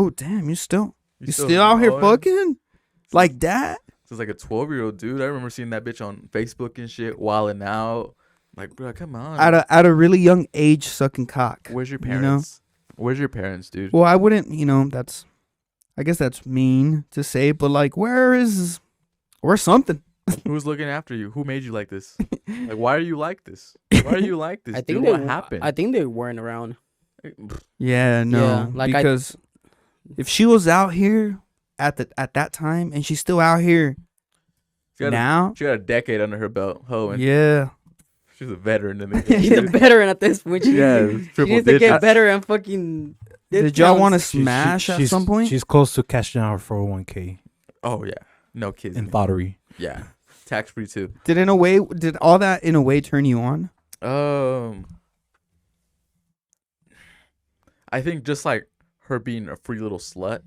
Oh damn, you still out here going? fucking like that? So it's like a 12-year-old dude. I remember seeing that bitch on Facebook and shit, wilding out. Like, bro, come on. At a really young age, sucking cock. Where's your you know? parents? Where's your parents, dude? Well, I wouldn't. I guess that's mean to say, but like, where's something? Who's looking after you? Who made you like this? Like, why are you like this? Why are you like this? I think dude? What happened? I think they weren't around. Yeah, no, Yeah, like because if she was out here at that time and she's still out here She got now, she got a decade under her belt. And yeah. she's a veteran in the game. She's a veteran at this point. Yeah, She triple needs to get digits. better and fucking. Did y'all want to She- smash at she's- some point? She's close to cashing out her 401k Oh yeah, no kids. in lottery. Yeah, tax free too. Did all that in a way turn you on? I think just like her being a free little slut,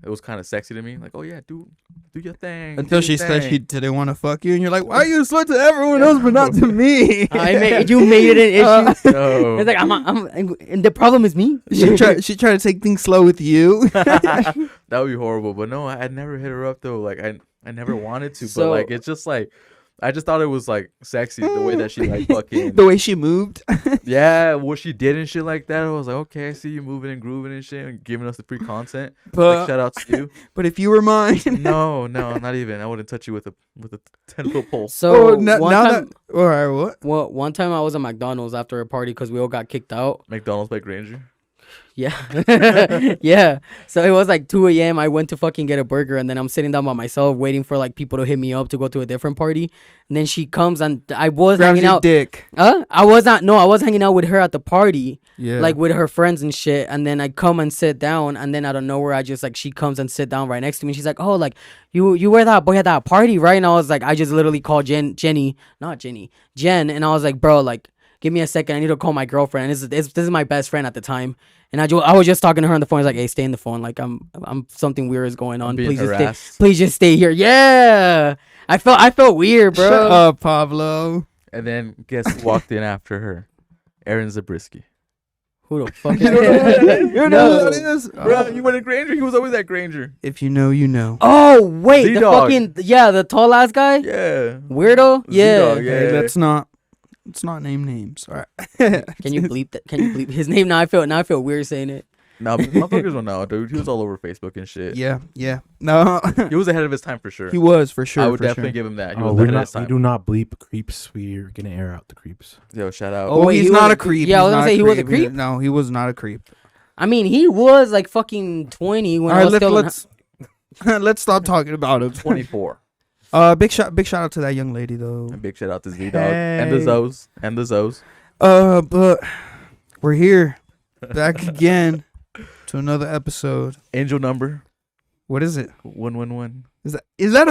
it was kind of sexy to me. Like, oh yeah, do your thing. Until do she your said thing. she didn't want to fuck you, and you're like, why are you a slut to everyone else but not to me? You made it an issue. No. It's like and the problem is me. She tried to take things slow with you. That would be horrible. But no, I never hit her up though. Like I never wanted to. So- but like it's just like I just thought it was like sexy the way that she like fucking The way she moved. yeah, what she did and shit like that. I was like, okay, I see you moving and grooving and shit and giving us the free content. But Like, shout out to you. but if you were mine, No, not even. I wouldn't touch you with a 10-foot pole. So now one time, that all right, what? well, one time I was at McDonald's after a party because we all got kicked out. McDonald's by Granger. Yeah. Yeah. So it was like 2 a.m. I went to fucking get a burger and then I'm sitting down by myself waiting for like people to hit me up to go to a different party. And then she comes and I was Grabs hanging your out. dick. I was hanging out with her at the party, Yeah. like with her friends and shit. And then I come and sit down and then out of nowhere, I just like, she comes and sit down right next to me. She's like, oh, like you were that boy at that party, right? And I was like, I just literally called Jen. And I was like, bro, like, give me a second. I need to call my girlfriend. This is my best friend at the time. And I was just talking to her on the phone. I was like, hey, stay in the phone. Like, I'm something weird is going on. Being Please just harassed. stay. Please just stay here. Yeah. I felt weird, bro. Shut up, Pablo. And then guess who walked in after her? Aaron Zabriskie. Who the fuck? You don't know who that is? You don't know No. who that is? Bro, you went to Granger? He was always at Granger. If you know, you know. Oh wait, the Z-Dog. fucking the tall ass guy, Yeah. weirdo. Yeah. Z-Dog, yeah. Hey, let's not name names. All right. Can you bleep that? Can you bleep his name? Now I feel weird saying it. No, motherfuckers don't know, dude. He was all over Facebook and shit. Yeah. No. He was ahead of his time for sure. He was for sure. I would for definitely sure. give him that. He Oh, was we ahead of his we time. do not bleep creeps. We're gonna air out the creeps. Yo, shout out. Oh, Well, wait, he's he not was a a- creep. yeah, I He's was gonna not say he was a creep? No, he was not a creep. I mean, he was like fucking 20 when All I right, was still. let's stop talking about him. 24. Big shout out to that young lady though. A big shout out to Z-Dog. And the Hey. Zos. But we're here, back again to another episode. Angel number. What is it? 111. Is that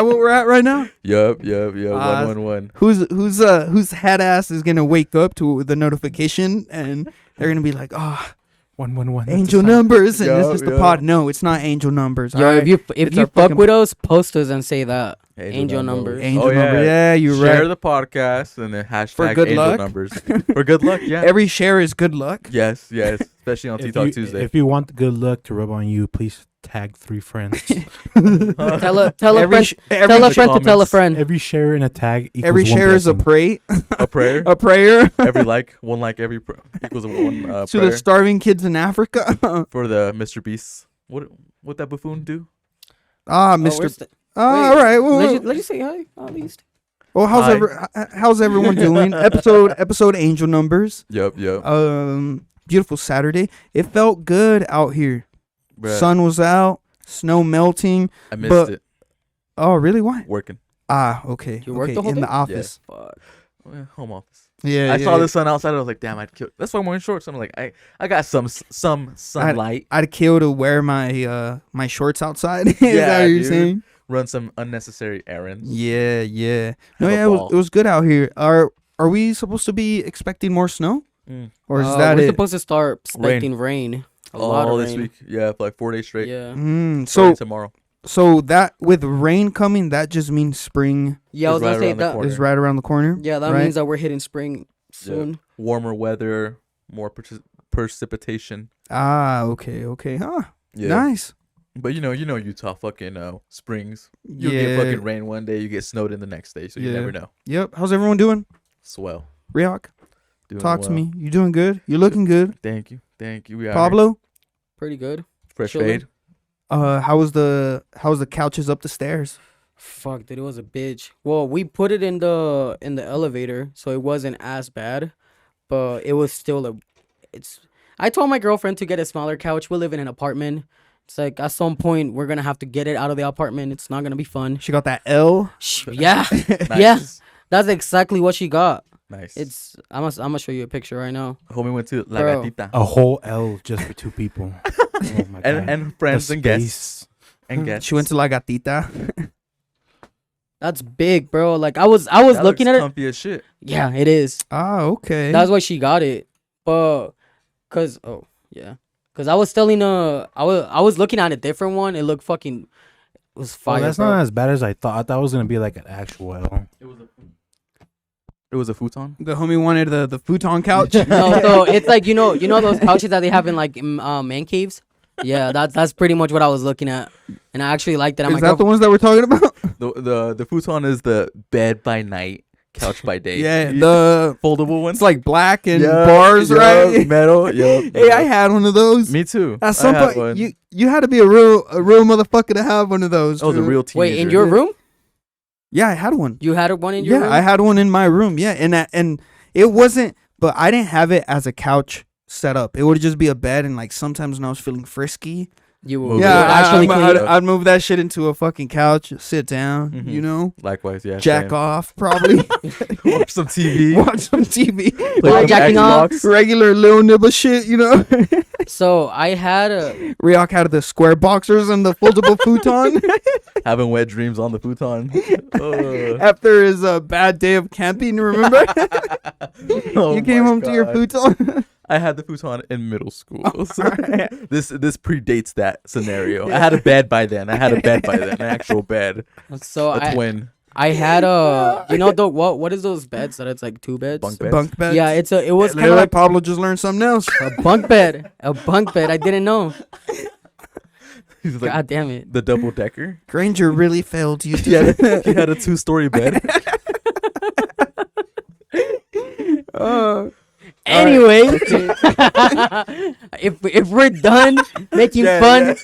what we're at right now? Yup. 111. Whose head ass is gonna wake up to the notification and they're gonna be like, oh, 111. angel numbers, and Yup, this is the yup. pod. No, it's not angel numbers. Yo, alright? if It's you our fuck fucking- with us, post us and say that. Angel numbers. Angel Oh, yeah. number. Yeah, you're Share right. the podcast and then hashtag For good angel luck. numbers. For good luck, yeah. Every share is good luck. Yes. Especially on TikTok Tuesday. If you want good luck to rub on you, please tag 3 friends. Tell a Every friend. sh- Tell a every, friend to tell a comments. friend. Every share in a tag equals every one share is a blessing. pray, A prayer. a prayer Every like, one like every equals one to prayer. the starving kids in Africa. For the Mr. Beast. What that buffoon do? Ah, Oh, Mr. where's the- All right. Well, Let's just say hi at least. well, Hi. how's everyone doing? episode angel numbers. Yup. Beautiful Saturday. It felt good out here. Bruh, Sun was out, snow melting. I missed but- it. Oh, really? Why? Working. Okay. You worked okay. the whole in the day? office. Fuck. Home office. Yeah. I saw the sun outside. I was like, damn, I'd kill. That's why I'm wearing shorts. I'm like, I got some sunlight. I'd kill to wear my my shorts outside. Is that Yeah, what you're dude. saying? Run some unnecessary errands. Yeah. No, Have a yeah, ball. it was good out here. Are we supposed to be expecting more snow? Mm. Or is that we're it? supposed to start expecting rain. A lot of this rain. week. Yeah, for like 4 days straight. Yeah. Starting So tomorrow. that with rain coming, that just means spring Yeah, I was It's right gonna say around the that. corner. is right around the corner. Yeah, that right? means that we're hitting spring soon. Warmer weather, more precipitation. Ah, okay. Huh. Yeah. Nice. But you know Utah fucking springs. You Yeah. get fucking rain one day, you get snowed in the next day, so you Yeah. never know. Yep. How's everyone doing? Swell. Riok, Doing talk to well. me. You doing good? You looking good? Thank you. We are Pablo, Pretty good. fresh chilling. fade. how was the couches up the stairs? Fuck, dude, it was a bitch. Well, we put it in the elevator, so it wasn't as bad, but it was still a. It's. I told my girlfriend to get a smaller couch. We live in an apartment. It's like at some point we're gonna have to get it out of the apartment. It's not gonna be fun. She got that L. Yeah, Nice. yeah, that's exactly what she got. Nice. It's. I'm gonna show you a picture right now. Homie went to La Bro. Gatita. A whole L just for 2 people. Oh my god. And friends The and guests. space. And guests. She went to La Gatita. That's big, bro. Like I was That looking looks at it. comfy as shit. Yeah, it is. Ah, okay. That's why she got it. But cause cause I was telling I was looking at a different one. It looked fucking. It was Oh, fire. that's bro. not as bad as I thought. I thought it was gonna be like an actual L. It was a futon. the homie wanted the futon couch. No, so it's like you know those couches that they have in like man caves. Yeah, that's pretty much what I was looking at, and I actually liked it. I'm Is like, that the ones that we're talking about? The futon is the bed by night, couch by day. Yeah, You- the foldable ones. it's like black and Yeah, bars, yeah, right? Metal. Yeah. Hey, I had one of those. Me too. At some I had point, one. you had to be a real motherfucker to have one of those. I was a dude. real teenager. wait, in your room? Yeah, I had one. You had one in your Yeah, room? I had one in my room. Yeah, and it wasn't, but I didn't have it as a couch set up. It would just be a bed, and like sometimes when I was feeling frisky, You Move would it. yeah, actually clean I'd, it. I'd move that shit into a fucking couch, sit down, Mhm. you know, Likewise, yeah. jack same. off, probably Watch some TV. watch some TV, Play Why some jacking off? Xbox. regular little nibble shit, you know. So I had a Riok had the square boxers and the foldable futon Having wet dreams on the futon. after his bad day of camping. Remember, Oh you came my home to your God. futon. I had the futon in middle school. So this predates that scenario. I had a bed by then. An actual bed, so a twin I had a you know the what is those beds that it's like 2 beds? bunk bed. Bunk bed. Yeah, it was kind Literally, of like Pablo just learned something else. a bunk bed. A bunk bed. I didn't know. He's like God damn it. the double decker. Granger really failed you. He had a 2-story bed. Anyway, if we're done making fun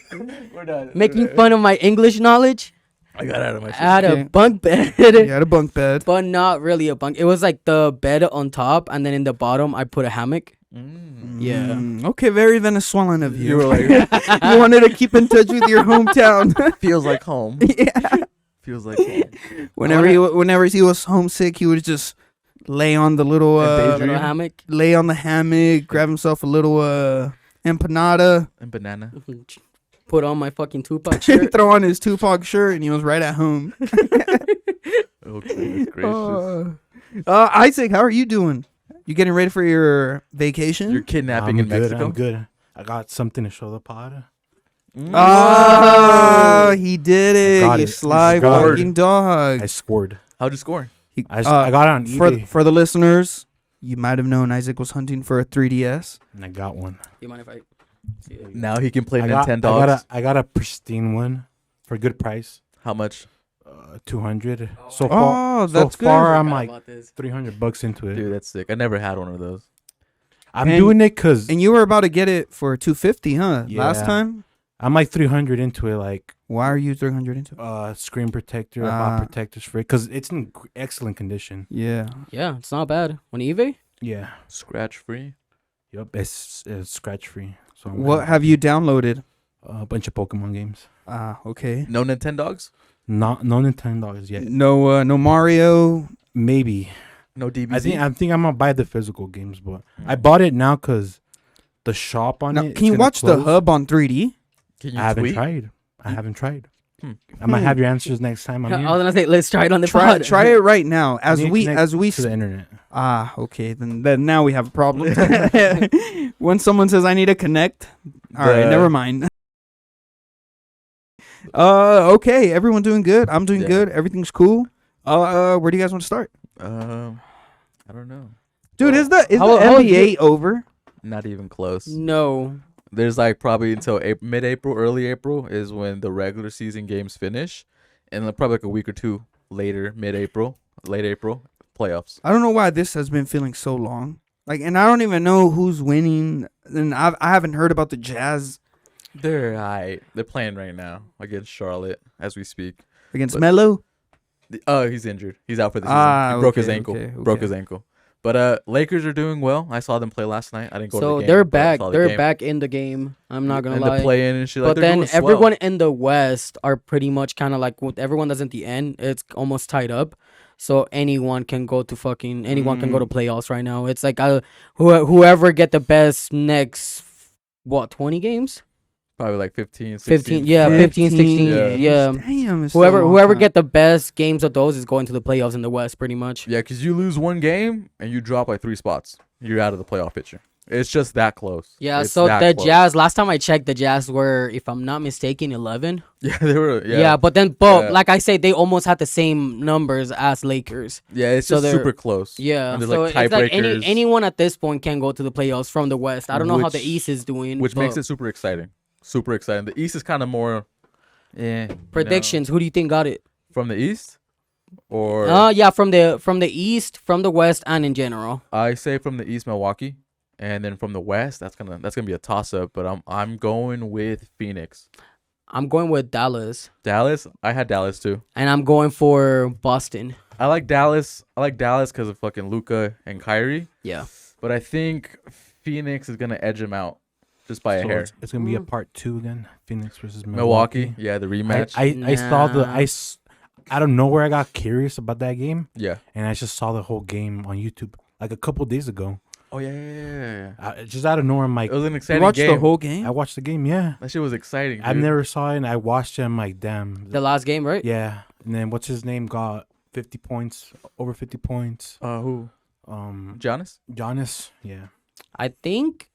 We're done. making fun of my English knowledge, I got out of my I shit. had Okay. a bunk bed. You had a bunk bed. But not really a bunk. It was like the bed on top, and then in the bottom I put a hammock. Yeah. Okay, very Venezuelan of you. You were like, You wanted to keep in touch with your hometown. feels like home. Yeah. Feels like home. Whenever he was homesick, he would just lay on the little And Little daydream. hammock. lay on the hammock, grab himself a little empanada, And banana. Put on my fucking Tupac shirt. throw on his Tupac shirt, and he was right at home. Oh, goodness gracious. Isaac, how are you doing? You getting ready for your vacation? You're kidnapping I'm in good. Mexico. I'm good. I got something to show the pod. Oh, he did it! got You it. sly Got it. fucking dog. I scored. How'd you score? I got it on eBay for the listeners, you might have known Isaac was hunting for a 3DS. and I got one. You mind if I see it? Now he can play I got, Nintendogs. I got a pristine one for a good price. How much? 200. So far, Oh, that's so far good. I'm Forgot like about this. $300 into it. Dude, that's sick. I never had one of those. I'm And- doing it because And you were about to get it for 250, huh? Last Yeah. time. I'm like 300 into it. Like Why are you 300 into it? screen protector, I Ah. bought protectors for it because it's in excellent condition. Yeah. Yeah, it's not bad. On eBay? Yeah. Scratch free. Yep. It's scratch free. So I'm What happy. have you downloaded? A bunch of Pokemon games. Okay. No Nintendogs? No Nintendogs yet. No Mario. Maybe. No DBZ? I think I'm gonna buy the physical games, but I bought it now because the shop on Now, it. can you watch the hub on 3D? Can you I haven't tweet? tried. I haven't tried. Hmm. I might have your answers next time I'm I here. was gonna say let's try it on the Try pod. try it right now. I need to connect we to the internet. okay, then now we have a problem. When someone says I need to connect, all right, The- never mind. Okay, everyone doing good. I'm doing Yeah. good. Everything's cool. Where do you guys want to start? I don't know. Dude, is the How- how NBA over? Not even close. No. There's like probably until mid-April, early April is when the regular season games finish, and then probably like a week or two later, mid-April, late April, playoffs. I don't know why this has been feeling so long. Like, and I don't even know who's winning. And I haven't heard about the Jazz They're playing right now against Charlotte as we speak. against But- Melo. He's injured. He's out for the season. He broke his okay, ankle. okay, Broke okay. his ankle. But Lakers are doing well. I saw them play last night. I didn't go to So the game. they're but I back. saw the They're game. back in the game. I'm not gonna and lie. the play-in and shit. Like, But they're then doing swell. everyone in the West are pretty much kind of like with everyone that's at the end. It's almost tied up, so anyone can go to anyone can go to playoffs right now. It's like whoever get the best next 20 games, Probably like 15, 16. 15, yeah, 15, 16, Yeah. yeah. Damn. it's still a Whoever long whoever time. get the best games of those is going to the playoffs in the West, pretty much. Yeah, because you lose one game and you drop like 3 spots. You're out of the playoff picture. It's just that close. Yeah, It's so that the close. Jazz. Last time I checked, the Jazz were, if I'm not mistaken, 11. Yeah, they were. Yeah, Yeah, but Yeah. like I say, they almost had the same numbers as Lakers. yeah. It's so just they're- super close. Yeah, And there's so like it's like tiebreakers, anyone at this point can go to the playoffs from the West. I don't know how the Which- East is doing. which makes but it super exciting. Super exciting. The East is kind of more. predictions. Who do you think got it? From the East, or Yeah, from the East, from the West, and in general. I say from the East, Milwaukee, and then from the West, that's gonna be a toss up. But I'm going with Phoenix, I'm going with Dallas, Dallas. I had Dallas too. and I'm going for Boston. I like Dallas. Because of fucking Luka and Kyrie. Yeah, But I think Phoenix is gonna edge them out just by a So hair. it's gonna be a part 2 then. Phoenix versus Milwaukee, yeah, the rematch. I saw Nah. out of nowhere I got curious about that game, yeah. and I just saw the whole game on YouTube like a couple days ago. Oh yeah. Just out of nowhere, I'm like, It was an You exciting watched game. the whole game. I watched the game. Yeah, That shit was exciting. I've dude. never saw it. And I watched it. I'm like, damn. the last game, right? Yeah, and then what's his name got 50 points, over 50 points. Who? Um, Giannis. Giannis. Yeah. I think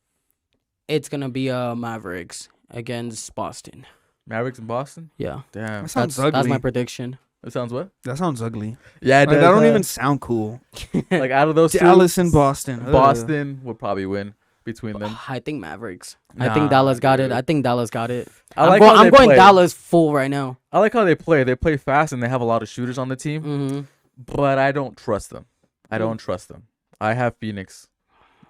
it's gonna be Mavericks against Boston. Mavericks in Boston. Yeah, Damn. That sounds that's ugly. my prediction. That sounds what? That sounds ugly. Yeah, it Like, does, that don't huh? even sound cool. like out of those two, Dallas and Boston. Ugh. Boston would probably win between them. I think Mavericks. I Nah, think Dallas got it. dude. I think Dallas got it. I like I'm how they going play. Dallas full right now. I like how they play. They play fast and they have a lot of shooters on the team, Hmm but I don't trust them. I don't trust them. I have Phoenix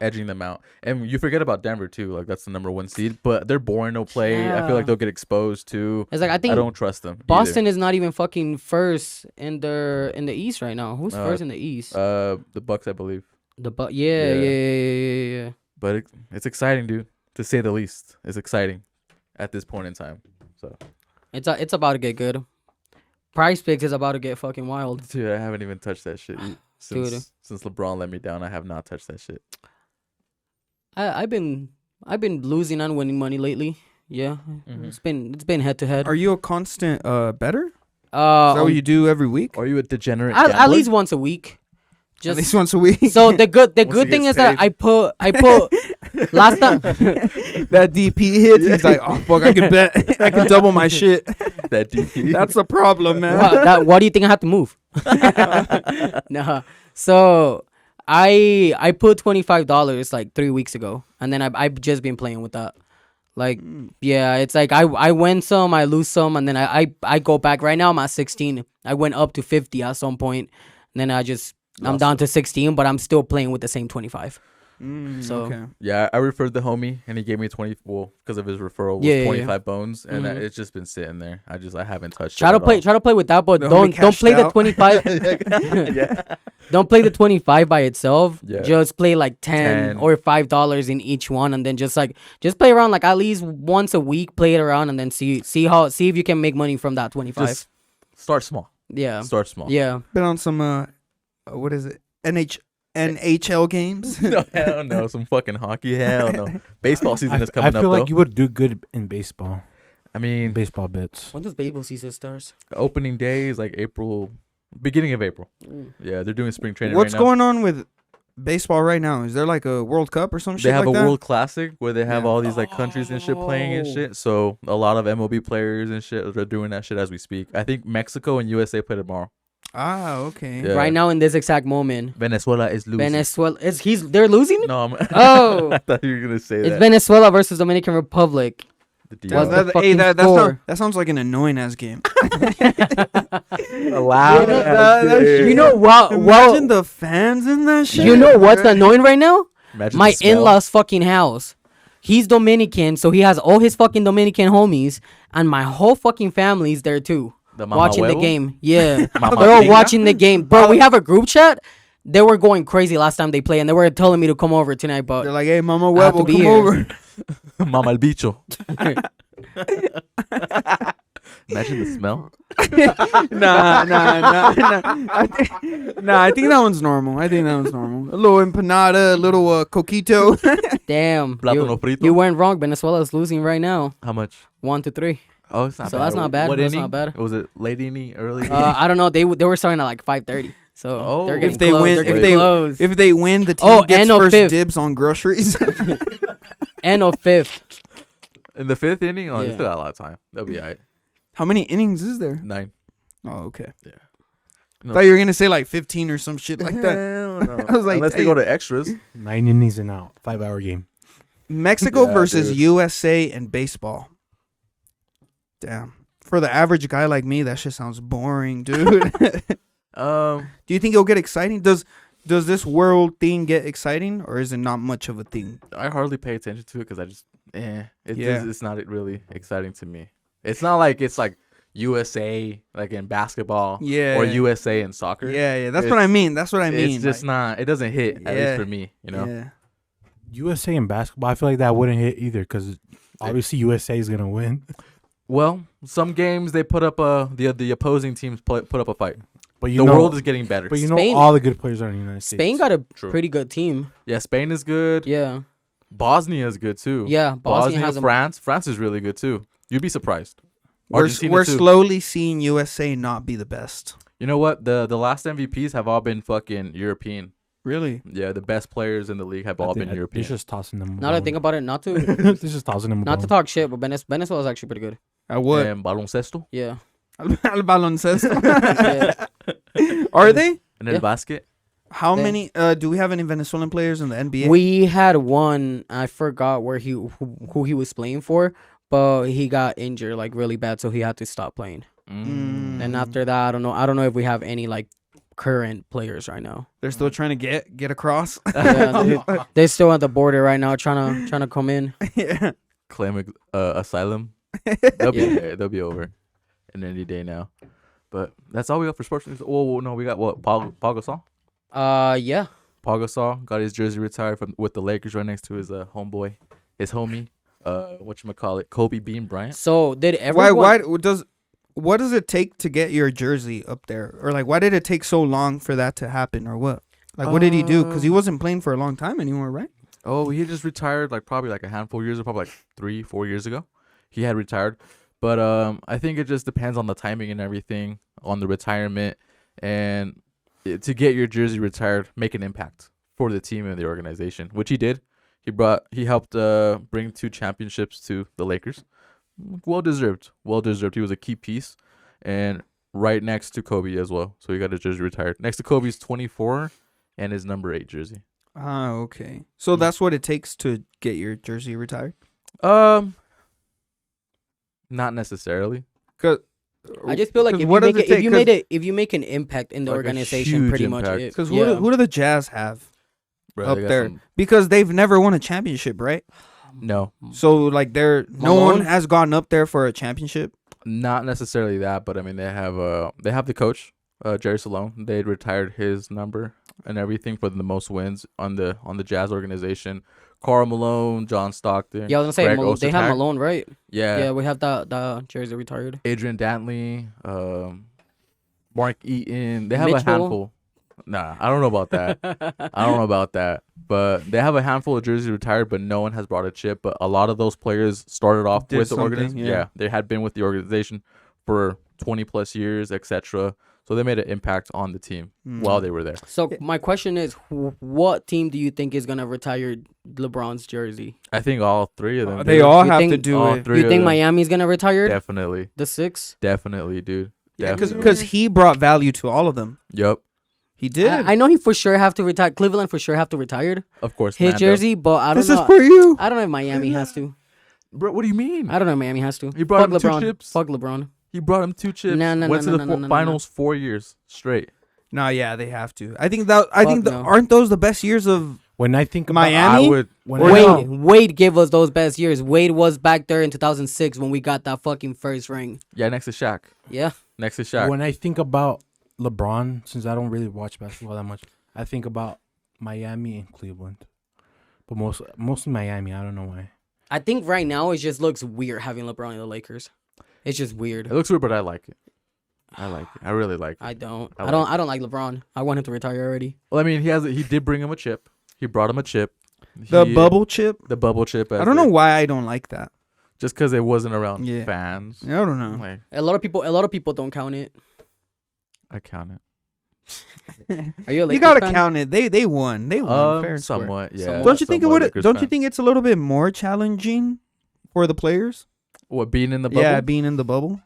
edging them out, and you forget about Denver too. Like that's the number 1 seed, but they're boring. No play. I feel Yeah. like they'll get exposed too. It's like I I think don't trust them. Boston is not even fucking first in the East right now. Who's Uh, first in the East? The Bucks, I believe. Yeah. yeah. But it's exciting, dude. To say the least, it's exciting at this point in time. So, It's about to get good. Price Picks is about to get fucking wild. dude, I haven't even touched that shit Dude. since LeBron let me down. I have not touched that shit. I've been losing on winning money lately. Yeah, Mhm. it's been head to head. Are you a constant better? Is that what you do every week? Are you a degenerate? at gambler? least once a week. At least Just once a week. so the good Once he thing gets is that paid. I put last time. that DP hit, he's like, oh fuck, I can bet, I can double my shit. that DP. That's the problem, man. What do you think I have to move? Nah. So I put $25 like 3 weeks ago, and then I've just been playing with that. Like, yeah, it's like I win some, I lose some, and then I go back. Right now I'm at 16. I went up to 50 at some point, and then I'm down to 16, but I'm still playing with the same 25. So- okay. Yeah, I referred the homie and he gave me 20. Well, because of his referral, was Yeah, yeah, 25 bones, and Mhm. it's just been sitting there. I haven't touched. Try it to at play all. try to play with that, but The don't homie don't play cashed the out. 25. yeah. Don't play the 25 by itself. Yeah. Just play like 10 10. or $5 in each one, and then just play around like at least once a week. Play it around, and then see if you can make money from that 25. Just start small. Yeah, Start small. yeah. Been on some what is it? NHL games. No, hell no. Some fucking hockey. Hell no. Baseball season is I coming feel up, like though. you would do good in baseball. I mean, Baseball bits. When does baseball season start? opening day is like April, beginning of April. Yeah, they're doing spring training What's right now. going on with baseball right now? Is there like a World Cup or some shit They have like a that? World Classic where they have Yeah. all these like countries and shit playing and Oh. shit. So a lot of MLB players and shit are doing that shit as we speak. I think Mexico and USA play tomorrow. Okay. Yeah. Right now in this exact moment. Venezuela is losing. Venezuela they're losing? No, Oh. I thought you were gonna say It's that. Venezuela versus Dominican Republic. The What's deal. the fucking that score? sounds like an annoying ass game. Loud ass game. You know what? Imagine the fans in that shit. You know what's annoying right now? Imagine My the smell. in-laws fucking house. He's Dominican, so he has all his fucking Dominican homies, and my whole fucking family's there too, The mama watching the huevo? game. Yeah, Mama they're all Tinga? watching the game. Bro, we have a group chat. They were going crazy last time they played, and they were telling me to come over tonight, They're but like, hey, Mama I have to Webble, be come here. over. Mama el bicho. Imagine the smell. Nah. I think that one's normal. A little empanada, a little coquito. damn, Plátano frito. you weren't wrong. Venezuela's losing right now, How much? 1-3. Oh, it's not So bad. that's not bad. What That's inning? not bad. Was it late inning, early? I don't know. They were starting at like 5:30, so Oh. they're If getting they close. win- They're if getting they- close. If they win, the team Oh, gets and a first fifth. dibs on groceries. and a fifth. In the fifth inning? Oh, you Yeah. still got a lot of time. That'll be all right. How many innings is there? 9. Oh, okay. Yeah. I thought you were gonna say like 15 or some shit like that. Hell no. I was like, Unless they go to extras. 9 innings and out. 5-hour game. Mexico Yeah, versus dude. USA in baseball. Damn. For the average guy like me, that shit sounds boring, dude. Do you think it'll get exciting? Does this world thing get exciting, or is it not much of a thing? I hardly pay attention to it because I just, Yeah. it's not really exciting to me. It's not like it's like USA, like in basketball, Yeah. or USA in soccer. Yeah. That's what I mean. That's what I mean. It's just not. It doesn't hit at Yeah. least for me. You know. Yeah. USA in basketball, I feel like that wouldn't hit either because obviously USA is going to win. Well, some games they put up the opposing teams put up a fight. But The world is getting better. But you know, Spain- all the good players are in the United States. Spain got a True. pretty good team. Yeah, Spain is good. Yeah, Bosnia is good too. yeah. Bosnia has a France. France is really good too. You'd be surprised. We're Argentina, too. slowly seeing USA not be the best. You know what? The last MVPs have all been fucking European. Really? Yeah, the best players in the league have all been European. They're just tossing them. Now that I think about it, not to They're just tossing them. not to talk shit, but Venezuela is actually pretty good. At what? And baloncesto Yeah, Al baloncesto. yeah. Are they? and el Yeah. basket. How Yeah. many? Do we have any Venezuelan players in the NBA? We had one. I forgot where who he was playing for, but he got injured like really bad, so he had to stop playing. Mm. And after that, I don't know if we have any like current players right now. They're still trying to get across. Yeah, they're still at the border right now, trying to come in. Yeah. Claim asylum. They'll be over in any day now. But that's all we got for sports news. Oh no, we got what? Paul Gasol. Yeah. Paul Gasol got his jersey retired with the Lakers right next to his homeboy, his homie. Whatchamacallit, Kobe Bean Bryant. So did everyone? What does it take to get your jersey up there, or like why did it take so long for that to happen, or what? Like what did he do? Because he wasn't playing for a long time anymore, right? Oh, he just retired probably a handful of years ago, probably like 3-4 years ago. He had retired. But I think it just depends on the timing and everything on the retirement, and to get your jersey retired, make an impact for the team and the organization, which he did. He helped bring 2 championships to the Lakers. Well deserved. He was a key piece, and right next to Kobe as well. So he got his jersey retired. Next to Kobe's 24 and his number 8 jersey. Ah, okay. So that's what it takes to get your jersey retired. Not necessarily. Cause I just feel like 'cause if what you does make it take? if you make an impact in the Like a organization, huge pretty impact. much. Because Yeah. who do the Jazz have Bro, up they got there? some- Because they've never won a championship, right? No, So like no one Malone? has gone up there for a championship. not necessarily that, but I mean they have the coach, Jerry Salone. They retired his number and everything for the most wins on the Jazz organization. Karl Malone, John Stockton. Yeah, I was gonna say Greg they have Ostertag. Malone, right? Yeah, Yeah, we have the jersey retired. Adrian Dantley, Mark Eaton. They have Mitchell. a handful. Nah, I don't know about that. But they have a handful of jerseys retired, but no one has brought a chip. But a lot of those players started off Did with the something, organization. yeah. Yeah, they had been with the organization for 20 plus years, etc. So they made an impact on the team while they were there. So my question is, what team do you think is gonna retire LeBron's jersey? I think all 3 of them. They dude. all You have think- to do all it. 3 You of think them. Miami's gonna retire Definitely, the 6? definitely, dude. Yeah, Definitely. because he brought value to all of them. Yep. He did. I know he for sure have to retire. Cleveland for sure have to retire Of course. his Mando. jersey, but I don't This know. is for you. I don't know if Miami has to. Bro, what do you mean? I don't know if Miami has to. He brought Fuck him 2 LeBron. chips. Fuck LeBron. He brought him 2 chips. No, no, Went no, to no, the no, no, no. finals 4 years straight. No, yeah, they have to. I think no. Aren't those the best years of When I think about Miami? I would. when Or I, no? Wade gave us those best years. Wade was back there in 2006 when we got that fucking first ring. Yeah, next to Shaq. Yeah. Next to Shaq. when I think about LeBron, since I don't really watch basketball that much, I think about Miami and Cleveland, but mostly Miami. I don't know why. I think right now it just looks weird having LeBron in the Lakers. It's just weird. It looks weird, but I like it. I like it. I really like it. I don't. I I don't like LeBron. I want him to retire already. Well, I mean, he did bring him a chip. He brought him a chip. the He- bubble chip. The bubble chip. I don't know why I don't like that. Just because it wasn't around Yeah. fans. I don't know. Like, A lot of people don't count it. I count it. Are you a Lakers You gotta fan? count it. They won. They won fair and square. Somewhat, yeah. Somewhat. Don't you think it Somewhat would? Lakers Don't you fan. think it's a little bit more challenging for the players? What, being in the bubble? Yeah, being in the bubble.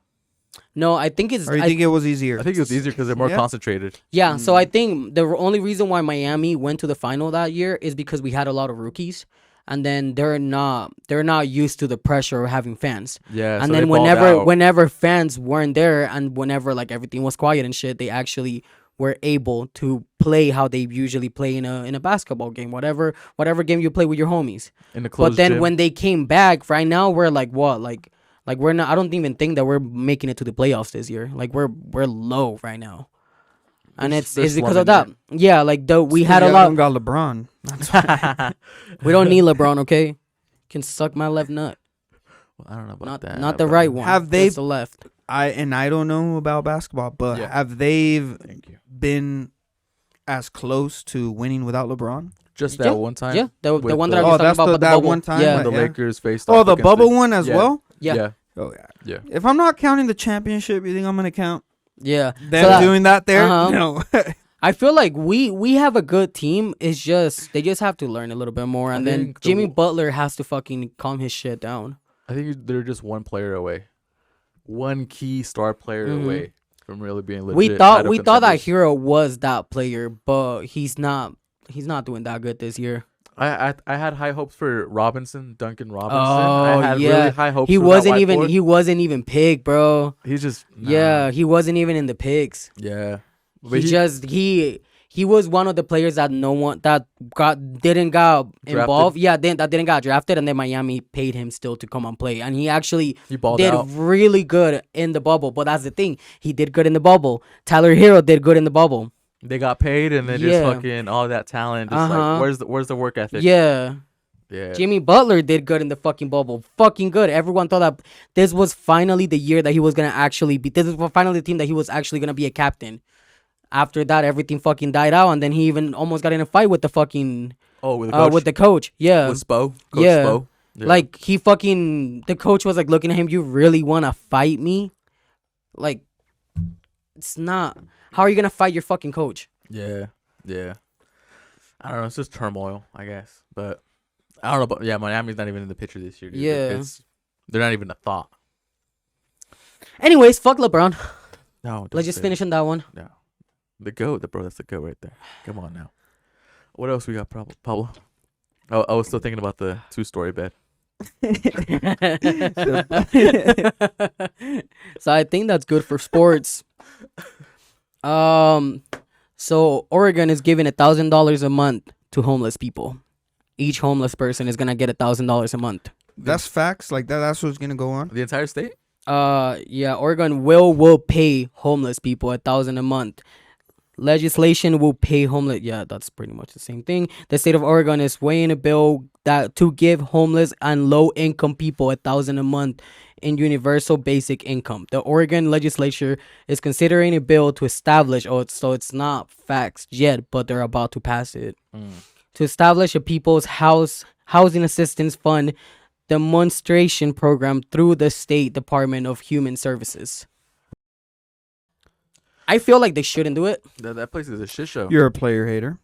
No, I think it's. Or you think it was easier? I think it was easier because they're more Yeah. concentrated. Yeah, so Mm. I think the only reason why Miami went to the final that year is because we had a lot of rookies, and then they're not used to the pressure of having fans. Yeah. And so then they balled out. whenever fans weren't there, and whenever like everything was quiet and shit, they actually were able to play how they usually play in a basketball game, whatever game you play with your homies. in the closed But then gym. when they came back, right now we're like what like we're not. I don't even think that we're making it to the playoffs this year. Like we're low right now. And They're- it's they're because of slumming that. Yeah, like we had a Y'all lot. don't got LeBron. We don't need LeBron, okay? Can suck my left nut. Well, I don't know about Not that. not the but- right one. Have they- Just the left. I don't know about basketball, but Yeah. have they Thank you. been as close to winning without LeBron? Just Yeah, that one time. Yeah, the with one the- that I Oh, was talking that's about, the- but the that bubble. one time, Yeah, like- The Yeah. Lakers faced Oh, off the against bubble one as yeah. well. yeah, Oh yeah. Yeah. If I'm not counting the championship, you think I'm gonna count yeah. them So that- doing that there? Uh-huh. No. I feel like we have a good team. It's just they just have to learn a little bit more, and I then think the Jimmy w- Butler has to fucking calm his shit down. I think they're just one player away, one key star player Mhm. away from really being legit. We thought title that contenders. Hero was that player, but he's not. He's not doing that good this year. I had high hopes for Duncan Robinson. Oh, I had yeah. really high hopes. He for that wasn't whiteboard. even picked, bro. He's just nah. Yeah, he wasn't even in the picks. Yeah. But He was one of the players that no one that didn't got involved. Yeah, that didn't got drafted, and then Miami paid him still to come and play, and he actually he balled did out. really good in the bubble. But that's the thing, he did good in the bubble. Tyler Hero did good in the bubble. They got paid, and then just Yeah. fucking all that talent. Just Uh-huh. like, where's the work ethic? Yeah. Yeah. Jimmy Butler did good in the fucking bubble. Fucking good. Everyone thought that this was finally the year that he was gonna actually be. This was finally the team that he was actually gonna be a captain. After that, everything fucking died out, and then he even almost got in a fight with the fucking Oh, with the coach. with the coach. Yeah, with Spo. Coach Yeah. Spo. Yeah. like the coach was like looking at him. You really wanna fight me? Like, it's not. How are you gonna fight your fucking coach? Yeah. Yeah. I don't know. It's just turmoil, I guess. But I don't know. But yeah, Miami's not even in the picture this year. Dude. Yeah. They're not even a thought. Anyways, fuck LeBron. No. don't Let's just say finish on that one. it. No. The GOAT, bro. That's the GOAT right there. Come on now. What else we got, Pablo? Oh, I was still thinking about the 2-story bed. So I think that's good for sports. So Oregon is giving $1,000 a month to homeless people. Each homeless person is gonna get $1,000 a month. That's facts. Like that. That's what's gonna go on. The entire state? Yeah, Oregon will pay homeless people $1,000 a month. Legislation will pay homeless. Yeah, that's pretty much the same thing. The state of Oregon is weighing a bill that to give homeless and low income people $1,000 a month in universal basic income. The Oregon legislature is considering a bill to establish. So it's not facts yet, but they're about to pass it to establish a people's housing assistance fund demonstration program through the State Department of Human Services. I feel like they shouldn't do it. That place is a shit show. You're a player hater.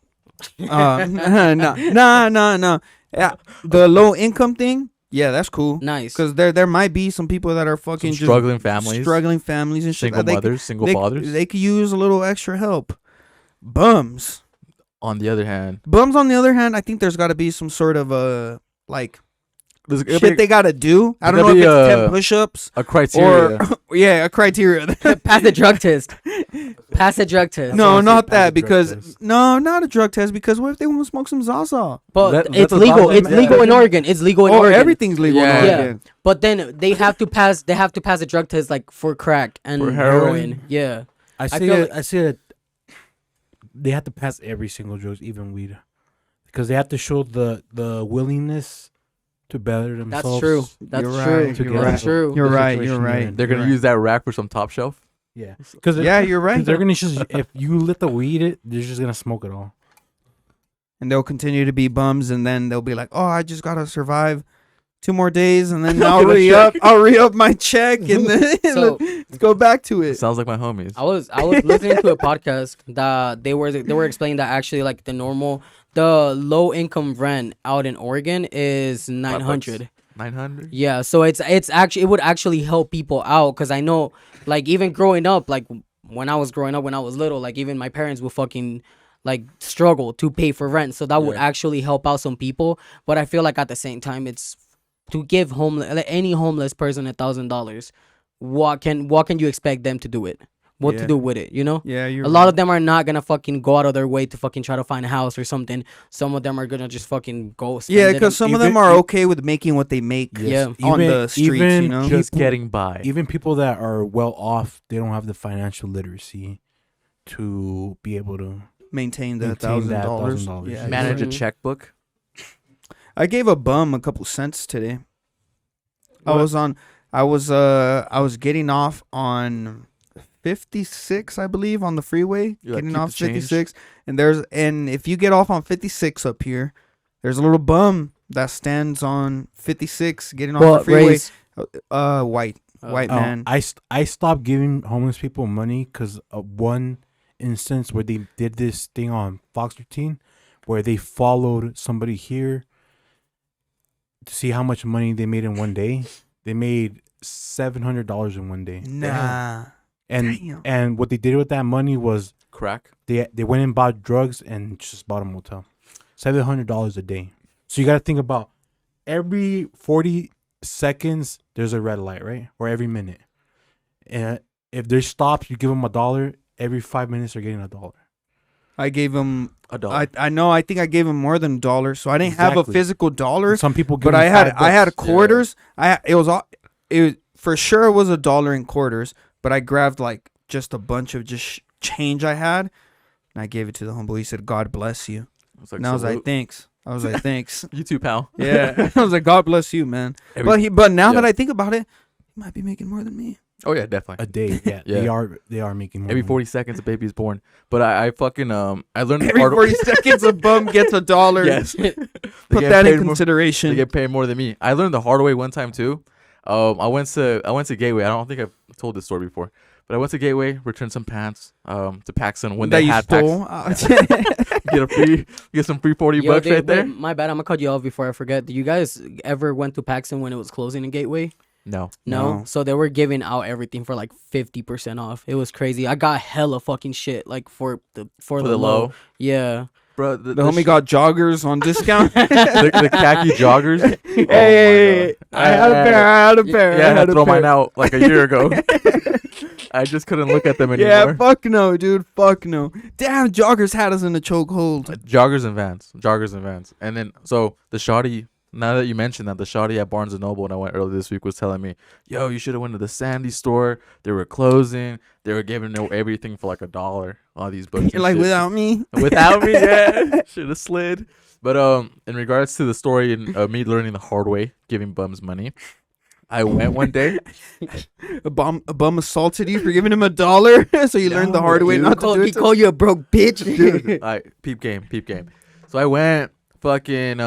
No. Yeah, the low income thing. Yeah, that's cool. Nice. Because there might be some people that are fucking Some just struggling families, struggling families and shit. single that they mothers, single they, fathers. They could use a little extra help. Bums. On the other hand, Bums, on the other hand, I think there's got to be some sort of like there's shit they got to do. I don't know there'll if it's be 10 push-ups a criteria. or yeah, a criteria. Pass the drug test. Pass the drug test. No, why I say not pass that the drug because test. no, not a drug test because what if they want to smoke some Zaza? But That- it's that's a legal. thousand It's legal in men. Oregon. It's legal in Oh, Oregon. everything's legal Yeah. in Yeah. Oregon. But then they have to pass. They have to pass a drug test like for crack and For heroin. heroin? Yeah. I say feel I say that they have to pass every single drugs, even weed, because they have to show the willingness to better That's themselves. true. That's You're true. right, you're That's right. true. You're The right. situation You're you're right. in. They're gonna you're use that rack for some top shelf. Yeah, because Yeah, you're right. they're gonna just if you let the weed it, they're just gonna smoke it all. And they'll continue to be bums, and then they'll be like, "Oh, I just gotta survive 2 more days, and then I'll Give a re-up. check. I'll re-up my check, and then So let's go back to it." Sounds like my homies. I was listening to a podcast that they were explaining that actually like the low income rent out in Oregon is 900. 900. Yeah, so it's actually it would actually help people out because I know like even growing up, like when I was growing up when I was little, like even my parents would fucking like struggle to pay for rent, so that would Yeah. actually help out some people. But I feel like at the same time, it's to give any homeless person $1,000. What can you expect them to do it? What Yeah. to do with it? You know. Yeah, you're A lot of them are not gonna fucking go out of their way to fucking try to find a house or something. Some of them are gonna just fucking go. spend yeah, it because some of them even- are okay with making what they make. Yeah. on Even- the streets, even you know. Just People- getting by. Even people that are well off, they don't have the financial literacy to be able to. Maintain the Maintain that $1,000. $1,000. Yeah, Manage a Mhm. checkbook. I gave a bum a couple cents today. What? I was getting off on 56, I believe, on the freeway. You, like, Getting keep off the change? 56, and if you get off on 56 up here, there's a little bum that stands on 56 getting off the What freeway. race? White man. I stopped giving homeless people money because of one instance where they did this thing on Fox 13 where they followed somebody here to see how much money they made in one day. They made $700 in one day. Nah. And Damn. and what they did with that money was Crack. they went and bought drugs and just bought a motel. $700 a day. So you got to think about every 40 seconds there's a red light, right? Or every minute. And if there's stops, you give them $1. Every 5 minutes they're getting $1. I gave him. $1. I know. I think I gave him more than $1, so I didn't have a Exactly. physical dollar. Some people give But them I had $5. quarters. It for sure was $1 in quarters. But I grabbed like just a bunch of just change I had, and I gave it to the homeboy. He said, "God bless you." It's like, And I was like, salute. "Thanks." I was like, "Thanks." You too, pal. Yeah, I was like, "God bless you, man." Every- But now yeah. that I think about it, he might be making more than me. Oh yeah, definitely. A day. Yeah, Yeah. They are making more Every money. 40 seconds a baby is born. But I fucking I learned the Every hard 40 seconds, a bum gets $1. Yes. They Put get that in paid more- consideration. They get paid more than me. I learned the hard way one time too. I went to Gateway. I don't think I've told this story before, but I went to Gateway, returned some pants to Paxson when that they you had stole. Paxson. Get some free 40 bucks right there. My bad. I'm gonna cut you off before I forget. Did you guys ever went to Paxton when it was closing in Gateway? No. No. No. So they were giving out everything for like 50% off. It was crazy. I got hella fucking shit like for the low. Yeah. Bro, The homie got joggers on discount. the khaki joggers. Hey, I had a pair. I had a pair. Yeah, I had to a throw pair. mine out like a year ago. I just couldn't look at them anymore. Yeah, fuck no, dude. Fuck no. Damn, joggers had us in a chokehold. Joggers and Vans. And then, so the shoddy, now that you mentioned that, the shoddy at Barnes & Noble when I went earlier this week was telling me, yo, you should have went to the Sandy store. They were closing. They were giving everything for like $1. All these books. You're and like, shit. without me? Without me, yeah. Should have slid. But in regards to the story and me learning the hard way, giving bums money, I went one day. A bum assaulted you for giving him $1, so you learned the hard way dude. not to do He it. called you a broke bitch. Dude, peep game. So I went fucking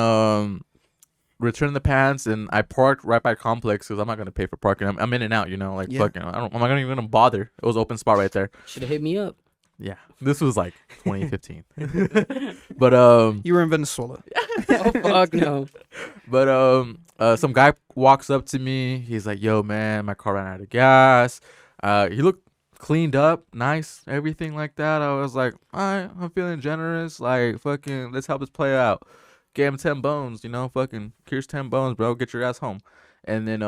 returned the pants and I parked right by Complex because I'm not gonna pay for parking. I'm in and out, like Yeah. fucking. I'm not even gonna bother. It was open spot right there. Should have hit me up. Yeah, this was like 2015. But You were in Venezuela. Oh fuck no. But some guy walks up to me. He's like, "Yo, man, my car ran out of gas." He looked cleaned up, nice, everything like that. I was like, "All right, I'm feeling generous. Like, fucking, let's help this play out." Gave him 10 bones, you know, fucking, here's 10 bones, bro. Get your ass home. And then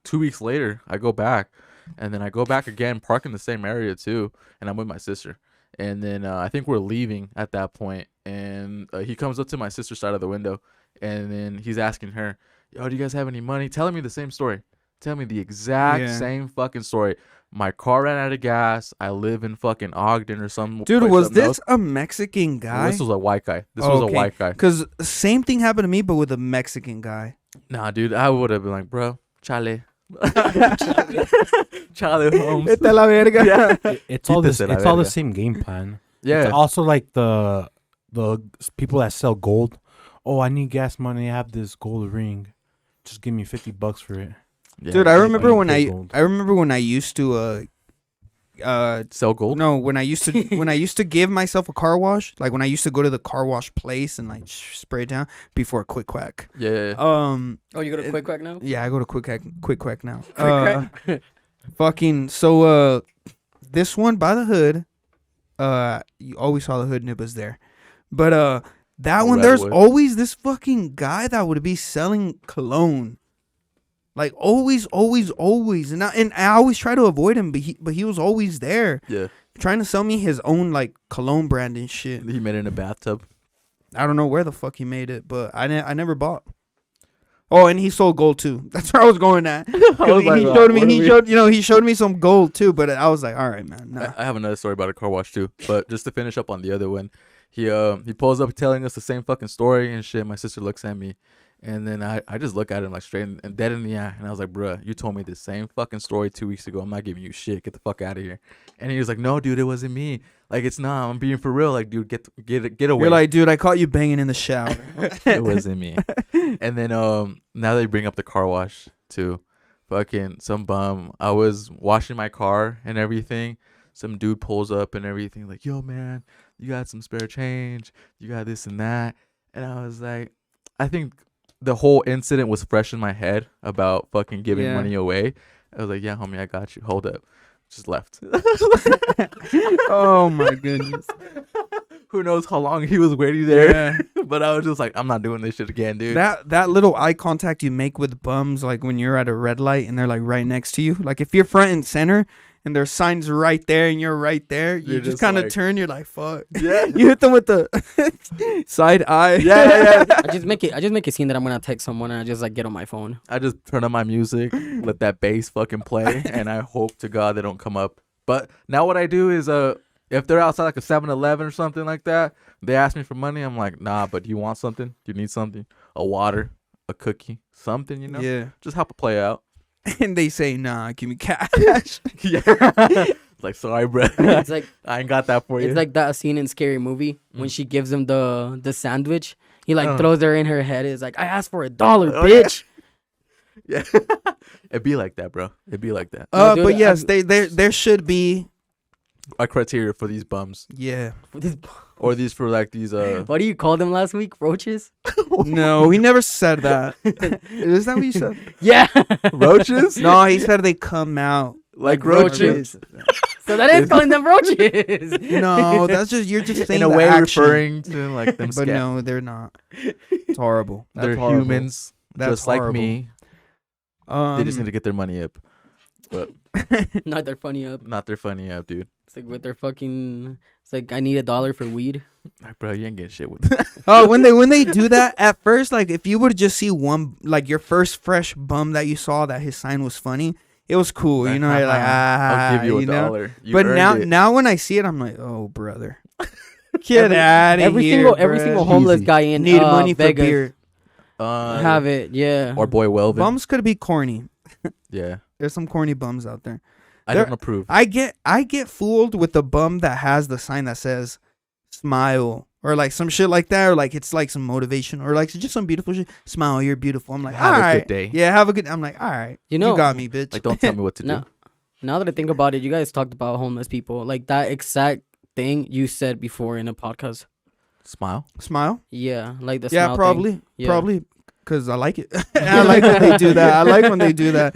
2 weeks later, I go back, and then I go back again, park in the same area too, and I'm with my sister. And then I think we're leaving at that point, and he comes up to my sister's side of the window, and then he's asking her, "Yo, do you guys have any money?" Telling me the same story. Tell me the exact same fucking story. My car ran out of gas. I live in fucking Ogden or some. Dude, place was up this north. a Mexican guy? This was a white guy. This was a white guy. Because same thing happened to me, but with a Mexican guy. Nah, dude, I would have been like, bro, chale. Chale Holmes. Vete a la verga. Yeah. It's all this. Quítese la It's all the verga. same game plan. Yeah. It's also like the people that sell gold. Oh, I need gas money. I have this gold ring. Just give me $50 for it. Yeah. Dude, I remember you when pay gold. I remember when I used to Sell gold? no, when I used to give myself a car wash, like when I used to go to the car wash place and like spray it down before a quick quack. Yeah. Oh, you go to Quick Quack now? Yeah, I go to quick quack now. Quick Fucking so this one by the hood, you always saw the hood nibbles there. But that one, there's Redwood. always this fucking guy that would be selling cologne. Like always. And I always try to avoid him, but he was always there Yeah. trying to sell me his own like cologne brand and shit. He made it in a bathtub. I don't know where the fuck he made it, but I never bought. Oh, and he sold gold too. That's where I was going at. was like, he what showed are me. we- He showed me some gold too. But I was like, all right, man. Nah. I have another story about a car wash too. But just to finish up on the other one, he pulls up telling us the same fucking story and shit. My sister looks at me, and then I just look at him like straight and dead in the eye, and I was like, bruh, you told me the same fucking story 2 weeks ago. I'm not giving you shit. Get the fuck out of here. And he was like, no, dude, it wasn't me. Like, it's not. I'm being for real. Like, dude, get away. You're like, dude, I caught you banging in the shower. It wasn't me. And then now they bring up the car wash too. Fucking some bum. I was washing my car and everything. Some dude pulls up and everything like, yo man, you got some spare change, you got this and that. And I was like, I think the whole incident was fresh in my head about fucking giving Yeah. money away. I was like, yeah, homie, I got you. Hold up. Just left. Oh my goodness. Who knows how long he was waiting there. But I was just like, I'm not doing this shit again, dude. That little eye contact you make with bums, like when you're at a red light and they're like right next to you. Like if you're front and center and their signs right there and you're right there, you You're just just kind of like- turn. You're like, fuck. Yeah. You hit them with the side eye. Yeah. I just make it seem that I'm gonna text someone and I just like get on my phone. I just turn on my music, let that bass fucking play, and I hope to God they don't come up. But now what I do is, if they're outside like a 7-Eleven or something like that, they ask me for money. I'm like, nah, but do you want something? Do you need something? A water, a cookie, something, you know? Yeah. Just help it play out. And they say, nah, give me cash. Yeah. Like, sorry, bro. It's like I ain't got that for you. it's like that scene in Scary Movie when she gives him the sandwich. He like Uh. throws her in her head. It's like, I asked for $1, Oh, yeah. bitch. Yeah. It'd be like that, bro. It'd be like that. No, dude, But yes, I'm- there should be. A criteria for these bums. Yeah. Or these for like these, What do you call them last week? Roaches? No, he never said that. Is that what you said? Yeah. roaches? No, he said they come out Like roaches. So that is calling them roaches. No, that's just you're just saying In a the way action. referring to like them But scat. no, they're not. It's horrible. That's They're horrible. humans, That's just like horrible. me. They just need to get their money up. But Not their funny up. not their funny up, dude. It's like with their fucking. It's like I need $1 for weed. Like, bro, you ain't getting shit with that. Oh, when they do that at first, like if you would just see one, like your first fresh bum that you saw that his sign was funny, it was cool. You know, you're like I'll give you know? $1. You But earned now it. when I see it, I'm like, oh brother, get out of here. Every single homeless Easy. guy in need money for Vegas beer. have it. Yeah. Or Boy Welvin. Bums could be corny. Yeah, There's some corny bums out there. I There- don't approve. I get fooled with the bum that has the sign that says smile or like some shit like that, or like it's like some motivation or like just some beautiful shit. Smile, you're beautiful. I'm like, Have all a right. good day. Yeah, have a good. I'm like, all right. You know- you got me, bitch. Like, don't tell me what to do. No. Now that I think about it, you guys talked about homeless people. Like that exact thing you said before in a podcast. Smile. Smile. Yeah, like the Yeah, smile probably. thing. Yeah. Probably because I like it. I like when they do that. I like when they do that.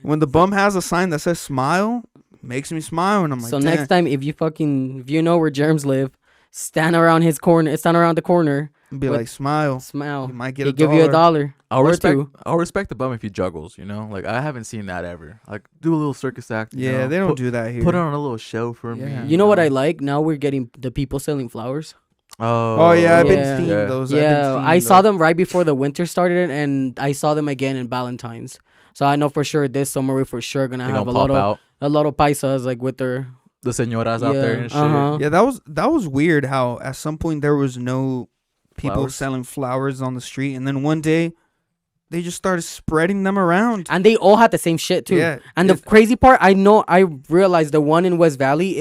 When the bum has a sign that says smile, makes me smile, and I'm like, So damn. next time, if you know where Germs live, stand around his corner. Stand around the corner. be with- like, smile. Smile. You might get He'll a give you dollar. $1. Or Respect the bum if he juggles. You know, like I haven't seen that ever. Like do a little circus act. you Yeah, know, they don't put, do that here. Put on a little show for Yeah. me. You know what I like? Now we're getting the people selling flowers. Oh yeah, I've been Yeah. seeing Yeah. those. I've been Yeah, seeing I saw those. them right before the winter started, and I saw them again in Valentine's. So I know for sure this summer we're for sure gonna They have gonna pop out. a lot of paisas like with their The señoras out there and shit. uh-huh. Yeah, that was weird. How at some point there was no people Flowers? selling flowers on the street, and then one day they just started spreading them around. And they all had the same shit too. Yeah, And the crazy part, I realized the one in West Valley,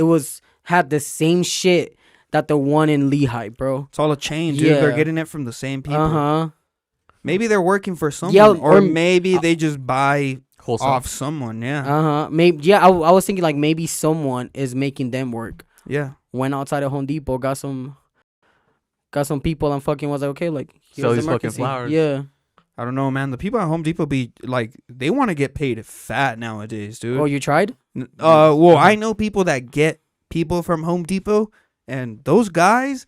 had the same shit that the one in Lehigh, bro. it's all a chain, dude. They're Yeah. getting it from the same people. Uh huh. Maybe they're working for someone, Yeah, or or- maybe they just buy Wholesome. off someone. Yeah, Uh huh. Maybe I was thinking like maybe someone is making them work. yeah. Went outside of Home Depot, got some people, and fucking was like, okay, like Sell here's these fucking emergency. flowers. Yeah. I don't know, man. The people at Home Depot be like, they want to get paid fat nowadays, dude. Oh, you tried? Well, I know people that get people from Home Depot, and those guys,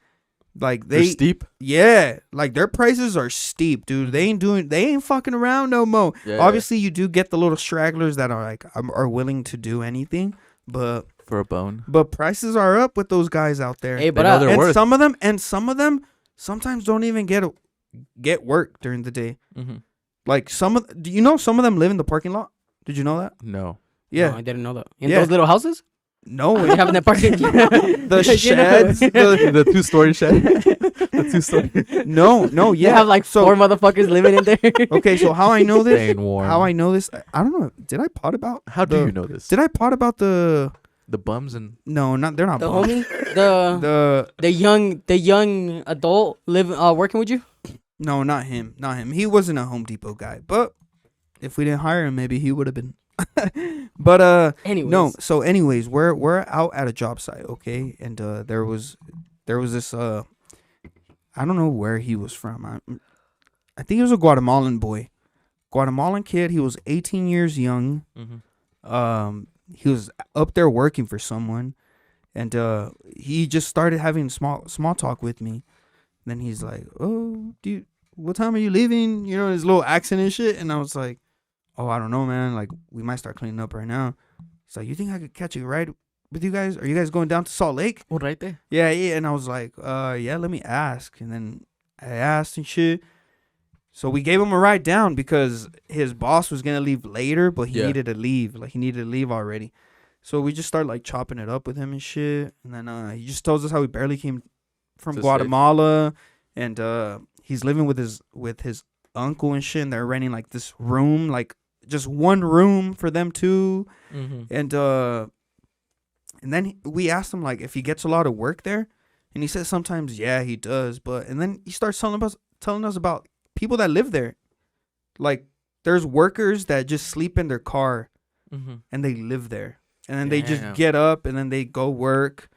like They're they, steep. yeah, like their prices are steep, dude. They ain't fucking around no more. Yeah, Obviously, you do get the little stragglers that are like are willing to do anything, but for a bone. prices are up with those guys out there. Hey, but know they're and worth. some of them sometimes don't even get work during the day. Mm-hmm. Like some of some of them live in the parking lot. Did you know that? No. Yeah. No, I didn't know that. In Yeah. those little houses? No, They have in the parking the sheds. The, The 2-story shed. The 2-story. no, You yeah. have like so 4 motherfuckers living in there. okay. So how I know this? Staying warm. How I know this? I don't know. Did I pot about? How do the- you know this? Did I pot about the? The bums and No, not they're not. The bums. homie, The the young adult working with you. no, not him. Not him. He wasn't a Home Depot guy. But if we didn't hire him, maybe he would have been. But Anyways, no. So anyways, we're out at a job site, okay, and there was this I don't know where he was from. I think he was a Guatemalan boy, Guatemalan kid. He was 18 years young. He was up there working for someone, and he just started having small talk with me. Then he's like, "Oh, what time are you leaving?" You know, his little accent and shit. And I was like, "Oh, I don't know, man. Like, we might start cleaning up right now." He's like, "You think I could catch a ride with you guys? Are you guys going down to Salt Lake?" oh, right there. Yeah. And I was like, yeah, let me ask. And then I asked and shit. So we gave him a ride down because his boss was gonna leave later, but he Yeah. needed to leave. Like, he needed to leave already. So we just started like chopping it up with him and shit. And then he just tells us how he barely came from To Guatemala, and he's living with his uncle and shit. And they're renting like this room, like just one room for them two. Mm-hmm. And then we asked him like if he gets a lot of work there, and he said sometimes yeah he does, and then he starts telling us about people that live there, like there's workers that just sleep in their car Mm-hmm. and they live there, and then they just Damn. get up and then they go work,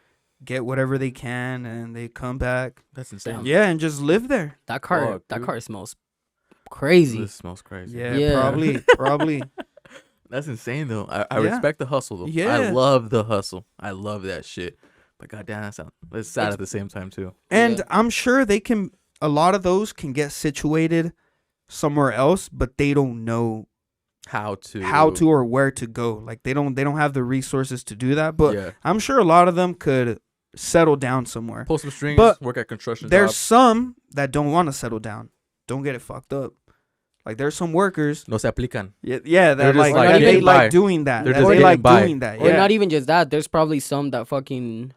get whatever they can, and they come back, That's insane. yeah, and just live there. that car Fuck, dude. smells crazy. This smells crazy. Yeah, Yeah. probably. That's insane though. I Yeah. respect the hustle though. Yeah. I love the hustle. I love that shit. But goddamn, it's sad It's- at the same time too. And Yeah. I'm sure a lot of those can get situated somewhere else, but they don't know How to or where to go. Like they don't have the resources to do that. But yeah. I'm sure a lot of them could settle down somewhere. Pull some strings, But work at construction There's jobs. some that don't want to settle down. Don't get it fucked up. Like there's some workers, No se aplican. yeah, They're that just like they getting like by. doing that. They're That just they getting like by. doing that. Or Yeah. not even just that. There's probably some that fucking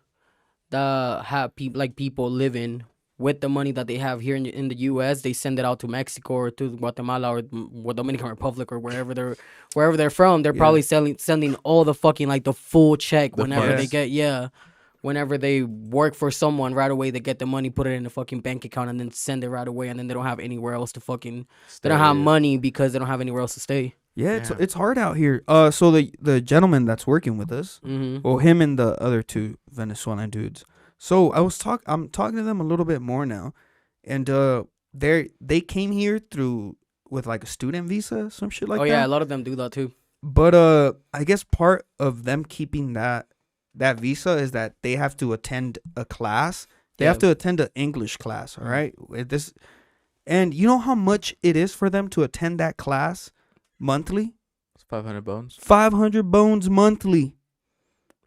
that have people living with the money that they have here in the U.S. They send it out to Mexico or to Guatemala or Dominican Republic or wherever they're from. They're Yeah. probably sending all the fucking like the full check The whenever they funds. get whenever they work for someone right away. They get the money, put it in a fucking bank account, and then send it right away. And then they don't have anywhere else to fucking. They don't have money because they don't have anywhere else to stay. Yeah, Damn. it's hard out here. So the gentleman that's working with us, Mm-hmm. well, him and the other two Venezuelan dudes. So I'm talking to them a little bit more now, and they came here through with like a student visa, some shit like Oh that. yeah, a lot of them do that too. But I guess part of them keeping that visa is that they have to attend a class. They have to attend an English class. All right, with this, and you know how much it is for them to attend that class monthly? It's 500 bones 500 bones monthly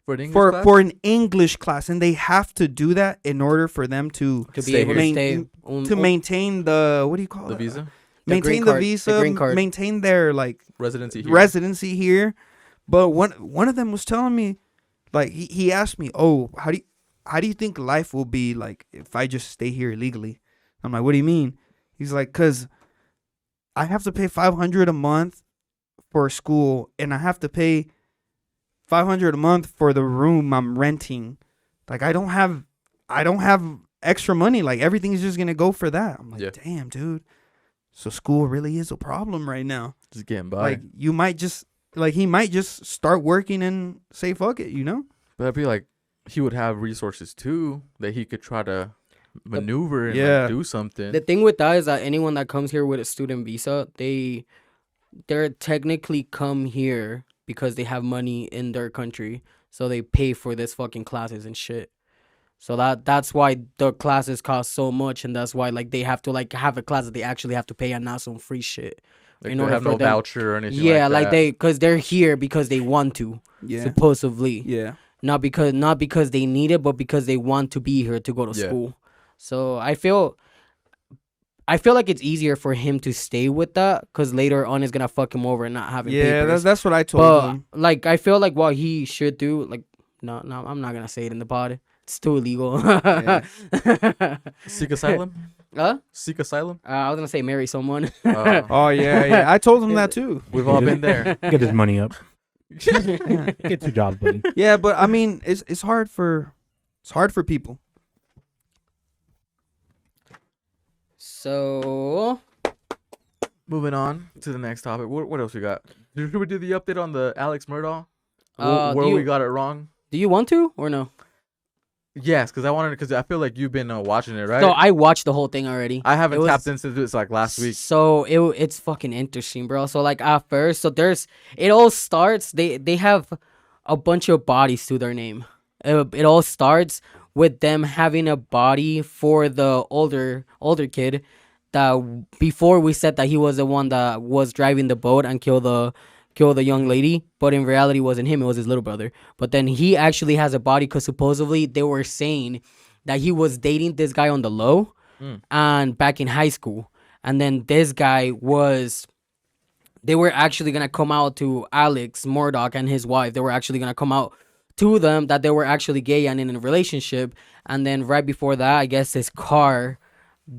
for an English for class? for an English class, and they have to do that in order for them to To be Stay able here. to stay. to maintain the what do you call the it? visa, The Maintain green the card, the visa, green card. maintain their like residency here. residency here. But one of them was telling me, like he asked me, "Oh, how do you think life will be like if I just stay here illegally?" I'm like, "What do you mean?" He's like, "Cause I have to pay $500 a month for school, and I have to pay $500 a month for the room I'm renting. Like I don't have extra money. Like everything's just gonna go for that." I'm like, Yeah. "Damn, dude." So school really is a problem right now. Just getting by. Like you might just like he might just start working and say fuck it, you know? But I'd be like, he would have resources too that he could try to maneuver and Yeah. like, do something. The thing with that is that anyone that comes here with a student visa, they're technically come here because they have money in their country, so they pay for this fucking classes and shit. So that's why the classes cost so much, and that's why like they have to like have a class that they actually have to pay and not some free shit. Like, in they order have for no them- voucher or anything. Yeah, like, like that. because they're here because they want to, Yeah. supposedly. Yeah. Not because they need it, but because they want to be here to go to Yeah. school. So I feel like it's easier for him to stay with that because later on it's gonna fuck him over and not having Yeah, papers. that's what I told But him. like I feel like what he should do, like no, I'm not gonna say it in the pod. It's too illegal. Seek asylum. Huh? Seek asylum. I was gonna say marry someone. Oh yeah. I told him that too. We've all been there. Get his money up. Get your job, buddy. Yeah, but I mean it's hard for people. So Moving on to the next topic. What else we got? Should we do the update on the Alex Murdaugh? do Where you- we got it wrong? do you want to or no? Yes, because I feel like you've been watching it, right? So I watched the whole thing already. I haven't It was- tapped into this like last week. So it's fucking interesting, bro. So like at first, so it all starts. They have a bunch of bodies to their name. It all starts with them having a body for the older kid that before we said that he was the one that was driving the boat and kill the young lady, but in reality it wasn't him, it was his little brother. But then he actually has a body because supposedly they were saying that he was dating this guy on the low and back in high school. And then this guy they were actually gonna come out to Alex Murdaugh and his wife. They were actually gonna come out to them that they were actually gay and in a relationship. And then right before that, I guess his car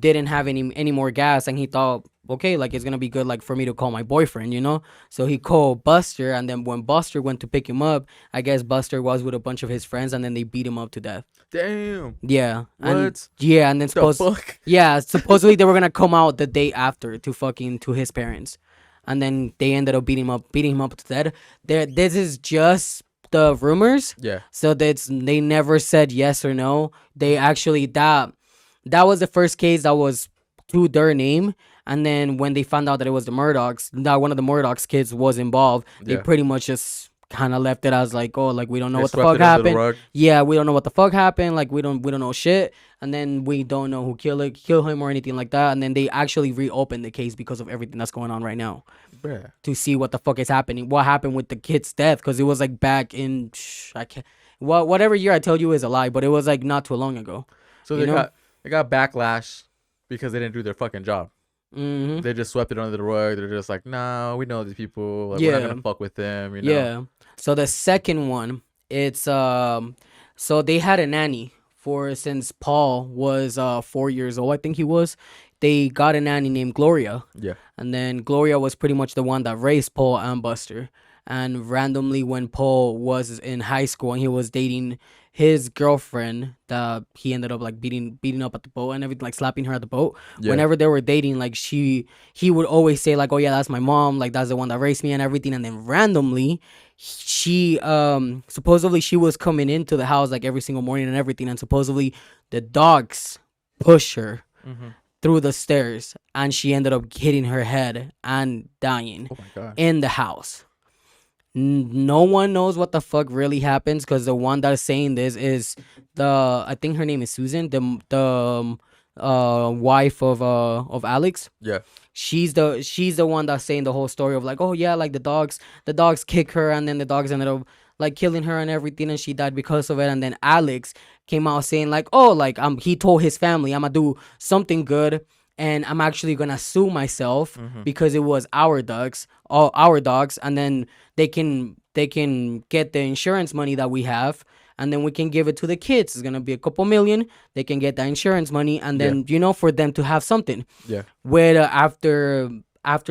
didn't have any more gas, and he thought, okay, like it's gonna be good like for me to call my boyfriend, you know? So he called Buster, and then when Buster went to pick him up, I guess Buster was with a bunch of his friends, and then they beat him up to death. Damn. Yeah. And What? yeah, and then The fuck? yeah, supposedly they were gonna come out the day after to his parents, and then they ended up beating him up to death. This is just the rumors, Yeah. so they never said yes or no. They actually that was the first case that was to their name, and then when they found out that it was the Murdaughs, that one of the Murdaughs kids was involved, they Yeah. pretty much just kind of left it as like, oh, like we don't know They what the swept fuck it under the happened. rug. Yeah, we don't know what the fuck happened. Like we don't know shit, and then we don't know who killed him or anything like that. And then they actually reopened the case because of everything that's going on right now Bruh. to see what the fuck is happening. What happened with the kid's death? Because it was like back in I can't. Whatever year I tell you is a lie, but it was like not too long ago. So You know? they got backlash because they didn't do their fucking job. Mm-hmm. They just swept it under the rug. They're just like, nah, we know these people. Like, we're not Yeah. gonna fuck with them. You know? Yeah. So the second one, it's so they had a nanny since Paul was 4 years old, I think he was. They got a nanny named Gloria. Yeah. And then Gloria was pretty much the one that raised Paul and Buster. And randomly, when Paul was in high school and he was dating his girlfriend, that he ended up like beating up at the boat and everything, like slapping her at the boat. Yeah. Whenever they were dating, like he would always say like, "Oh yeah, that's my mom. Like that's the one that raised me and everything." And then randomly, she supposedly she was coming into the house like every single morning and everything, and supposedly the dogs push her through the stairs, and she ended up hitting her head and dying Oh my god. in the house. No one knows what the fuck really happens, because the one that's saying this is I think her name is Susan, the wife of Alex. Yeah. She's the one that's saying the whole story of like, oh yeah, like the dogs kick her, and then the dogs ended up like killing her and everything, and she died because of it. And then Alex came out saying like, oh, like he told his family, I'm gonna do something good, and I'm actually gonna sue myself because it was our dogs, and then they can get the insurance money that we have, and then we can give it to the kids. It's gonna be a couple million. They can get that insurance money, and then for them to have something. Yeah. Where after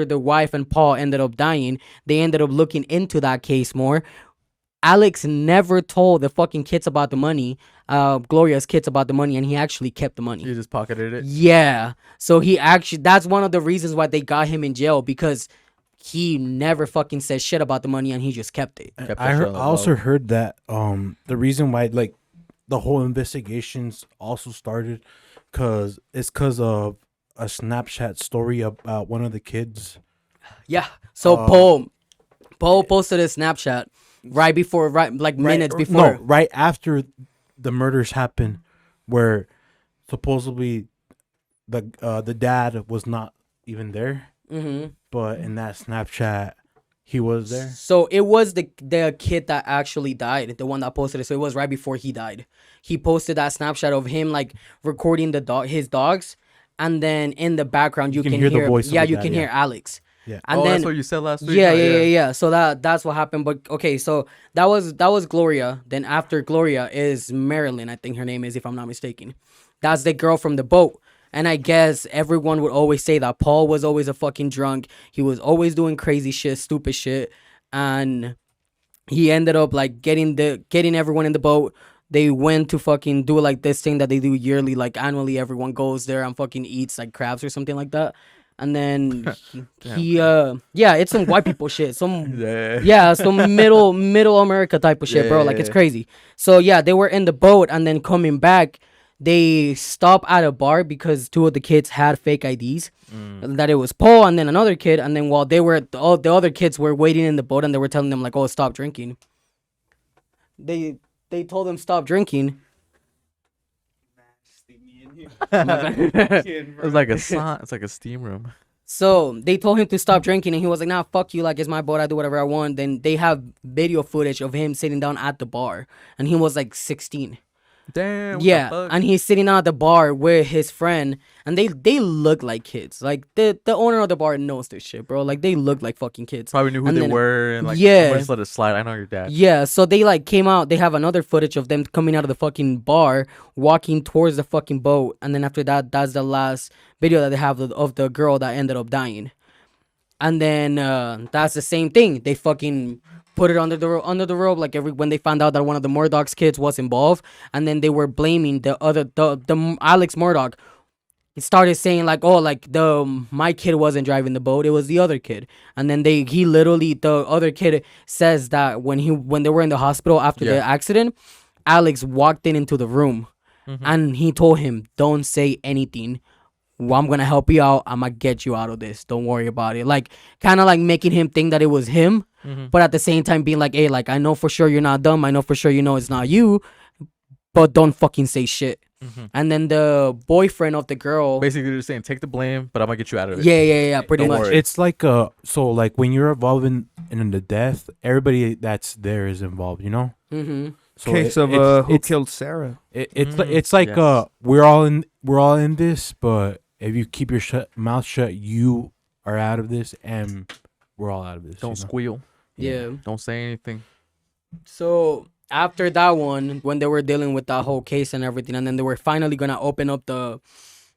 the wife and Paul ended up dying, they ended up looking into that case more. Alex never told the fucking kids about the money, Gloria's kids about the money, and he actually kept the money. You just pocketed it. Yeah. So that's one of the reasons why they got him in jail, because he never fucking said shit about the money and he just kept it. Kept I that heard. shit on I the also low. heard that the reason why like the whole investigations also started because of a Snapchat story about one of the kids. Yeah. So Paul posted a Snapchat minutes before. No, right after the murders happened, where supposedly the dad was not even there, but in that Snapchat he was there. So it was the kid that actually died, the one that posted it. So it was right before he died. He posted that Snapchat of him like recording his dogs, and then in the background you can hear the voice of the you dad, can hear Alex. Yeah. And Oh, then that's what you said last week. Yeah, Oh, yeah. So that's what happened. But okay, so that was Gloria. Then after Gloria is Marilyn, I think her name is, if I'm not mistaken. That's the girl from the boat. And I guess everyone would always say that Paul was always a fucking drunk. He was always doing crazy shit, stupid shit, and he ended up like getting everyone in the boat. They went to fucking do like this thing that they do yearly, like annually. Everyone goes there and fucking eats like crabs or something like that. And then it's some white people shit, some some middle America type of shit, bro. Like it's crazy. So yeah, they were in the boat, and then coming back, they stopped at a bar because two of the kids had fake IDs. That it was Paul and then another kid, and then while all the other kids were waiting in the boat, and they were telling them like, "Oh, stop drinking." They told them stop drinking. It's like a steam room. So they told him to stop drinking, and he was like, "Nah, fuck you. Like it's my boat. I do whatever I want." Then they have video footage of him sitting down at the bar, and he was like 16. Damn. What Yeah, the fuck? and he's sitting down at the bar with his friend, and they look like kids. Like the owner of the bar knows this shit, bro. Like they look like fucking kids. Probably knew who And they then- were, and like, Yeah. I'm gonna just let it slide. I know your dad. Yeah, so they like came out. They have another footage of them coming out of the fucking bar, walking towards the fucking boat, and then after that, that's the last video that they have of the girl that ended up dying. And then that's the same thing. They fucking put it under the rope, like when they found out that one of the Murdoch's kids was involved, and then they were blaming the Alex Murdoch. He started saying like, "Oh, like my kid wasn't driving the boat; it was the other kid." And then the other kid says that when they were in the hospital after the accident, Alex walked into the room, and he told him, "Don't say anything. Well, I'm gonna help you out. I'm gonna get you out of this. Don't worry about it." Like, kind of like making him think that it was him, but at the same time being like, "Hey, like I know for sure you're not dumb. I know for sure you know it's not you, but don't fucking say shit." And then the boyfriend of the girl, Basically, they're saying take the blame, but I'm gonna get you out of it. yeah, pretty Don't much. worry. It's like so like when you're involved in the death, everybody that's there is involved. You know. Mm-hmm. So Case of who killed Sarah. It's like Yes. we're all in this, but if you keep your mouth shut, you are out of this, and we're all out of this. Don't you know? squeal. Yeah. Don't say anything. So after that one, when they were dealing with that whole case and everything, and then they were finally gonna open up the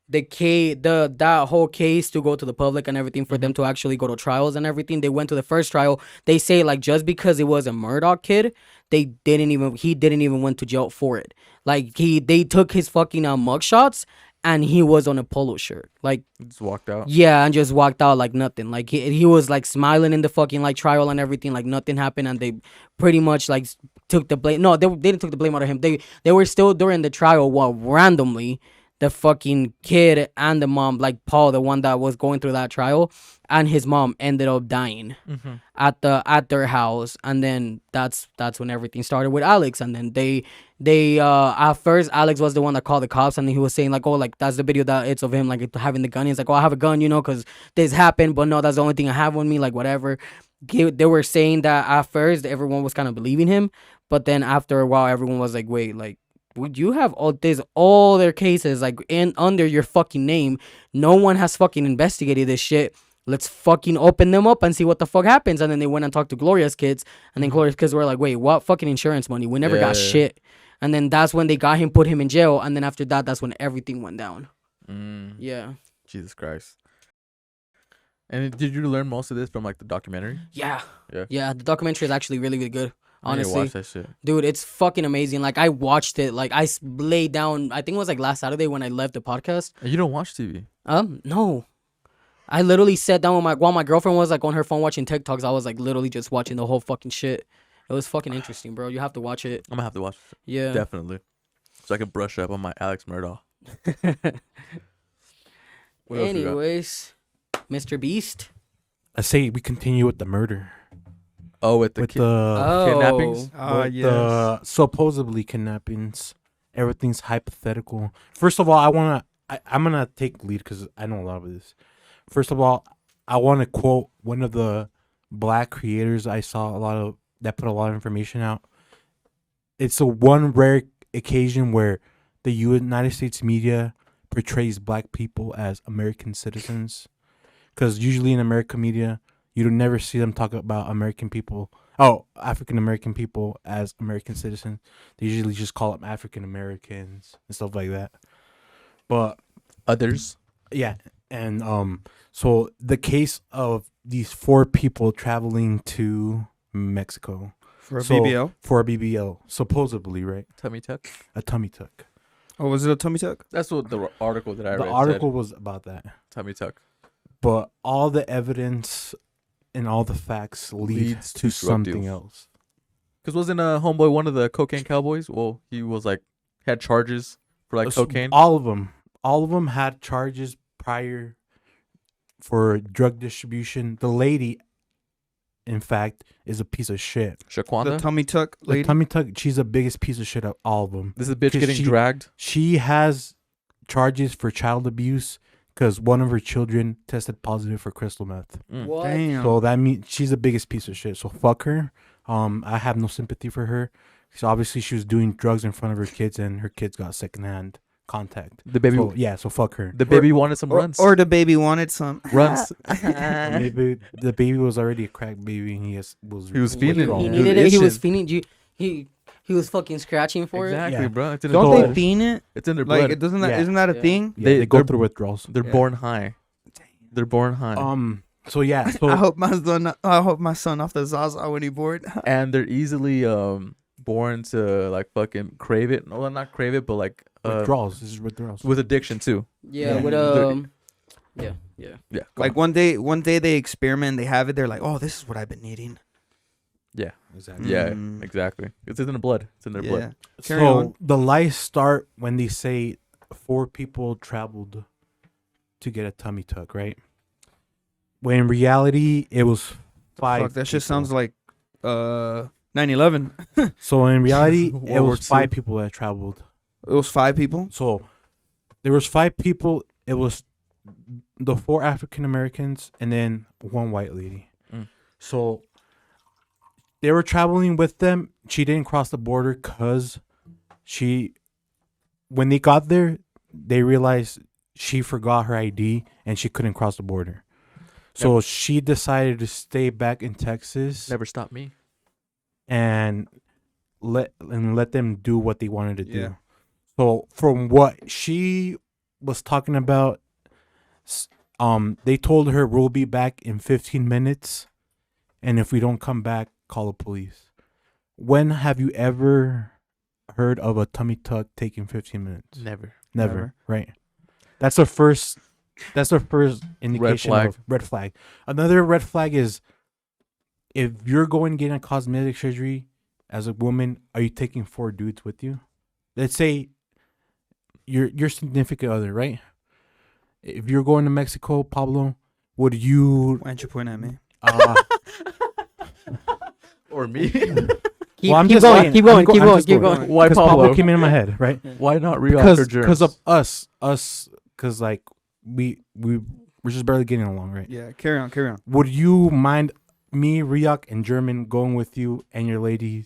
that whole case to go to the public and everything for them to actually go to trials and everything. They went to the first trial. They say like just because it was a Murdoch kid, he didn't even went to jail for it. Like they took his fucking mugshots and he was on a polo shirt. Like Just walked out. yeah, and just walked out like nothing. Like he was like smiling in the fucking like trial and everything, like nothing happened, and they pretty much like took the blame. No, they didn't took the blame out of him. They were still during the trial while randomly the fucking kid and the mom, like Paul, the one that was going through that trial, and his mom ended up dying at their house, and then that's when everything started with Alex, and then they at first Alex was the one that called the cops, and he was saying like, oh, like that's the video that it's of him like having the gun. He's like, oh, I have a gun, you know, because this happened, but no, that's the only thing I have on me, like whatever. They were saying that at first everyone was kind of believing him, but then after a while everyone was like, wait, like would you have all their cases like in under your fucking name? No one has fucking investigated this shit. Let's fucking open them up and see what the fuck happens. And then they went and talked to Gloria's kids, and then Gloria's kids were like, wait, what fucking insurance money? We never got shit. And then that's when they got him, put him in jail, and then after that, that's when everything went down. Yeah. Jesus Christ. And did you learn most of this from like the documentary? Yeah. Yeah. Yeah. The documentary is actually really, really good. I need to Honestly, watch that shit. dude, it's fucking amazing. Like I watched it. Like I laid down. I think it was like last Saturday when I left the podcast. And you don't watch TV? No. I literally sat down with while my girlfriend was like on her phone watching TikToks. I was like literally just watching the whole fucking shit. It was fucking interesting, bro. You have to watch it. I'm gonna have to watch it. Yeah. Definitely. So I can brush up on my Alex Murdaugh. What else we got? Anyways, Mr. Beast. I say we continue with the murder. Oh, with the With the kidnappings? with the supposedly kidnappings. Everything's hypothetical. First of all, I'm gonna take lead because I know a lot of this. First of all, I want to quote one of the black creators I saw that put a lot of information out. It's a one rare occasion where the United States media portrays black people as American citizens, because usually in American media you don't never see them talk about African American people as American citizens. They usually just call them African Americans and stuff like that. But others. yeah, and so the case of these 4 people traveling to Mexico For a BBL? for a BBL, supposedly, right? Tummy tuck. A tummy tuck. Oh, was it a tummy tuck? That's what the article that I read The article was about that, said. Tummy tuck. but all the evidence and all the facts leads to drug something deals. else. Because wasn't Homeboy one of the cocaine cowboys? Well, he was like had charges for like cocaine. All of them had charges prior for drug distribution. The lady, in fact, is a piece of shit. The Shaquanda. tummy tuck The lady? tummy tuck, she's the biggest piece of shit of all of them. This is a bitch 'Cause getting dragged. She has charges for child abuse because one of her children tested positive for crystal meth. What? Damn. So that means she's the biggest piece of shit. So fuck her. I have no sympathy for her. So obviously she was doing drugs in front of her kids, and her kids got secondhand contact. The baby. So fuck her. The baby wanted some or, runs. or the baby wanted some. runs. Maybe the baby was already a crack baby, and he was feeling it. withdrawal. He Dude, needed it. He was itching. feeling. He was fucking scratching for Exactly, Yeah. bro. It's in their Don't blood. they fiend it? It's in their Like, blood. it doesn't that Yeah. isn't that a Yeah. thing? Yeah, they go they're- through withdrawals. They're Yeah. born high. They're born high. So yeah. So I hope my son off the Zaza when he bored. And they're easily born to like fucking crave it. Well, not crave it, but like withdrawals. This is withdrawals. with addiction too. Yeah, Yeah. with They're- yeah. Yeah. Like one day they experiment, they have it, they're like, oh, this is what I've been needing. Yeah. Exactly. Yeah. Mm. Exactly. It's in their blood. It's in their blood. Carry So on. the lies start when they say 4 people traveled to get a tummy tuck, right? When in reality it was 5. Fuck, that shit people. sounds like 9/11. So in reality, it World War was 5 II. people that traveled. It was 5 people. So there was 5 people. It was the 4 African Americans and then 1 white lady. Mm. So they were traveling with them. She didn't cross the border because when they got there, they realized she forgot her ID and she couldn't cross the border. So she decided to stay back in Texas Never stopped me. and let them do what they wanted to do. Yeah. So from what she was talking about. They told her we'll be back in 15 minutes, and if we don't come back, call the police. When have you ever heard of a tummy tuck taking 15 minutes? Never. Never. Right. That's the first. That's the first indication flag. of red flag. Another red flag is if you're going to get a cosmetic surgery as a woman, are you taking 4 dudes with you? Let's say your significant other, right? If you're going to Mexico, Pablo, would you? Why don't you point at me? Or me? Keep, Well, I'm keep just going, saying, keep I'm going, go- keep I'm going, just keep going. going. Why Because Pablo Pablo? came into my head, right? Why not re-off her germs? Because of us, because like we're just barely getting along, right? Yeah, carry on. Would you mind me, Riak, and German going with you and your lady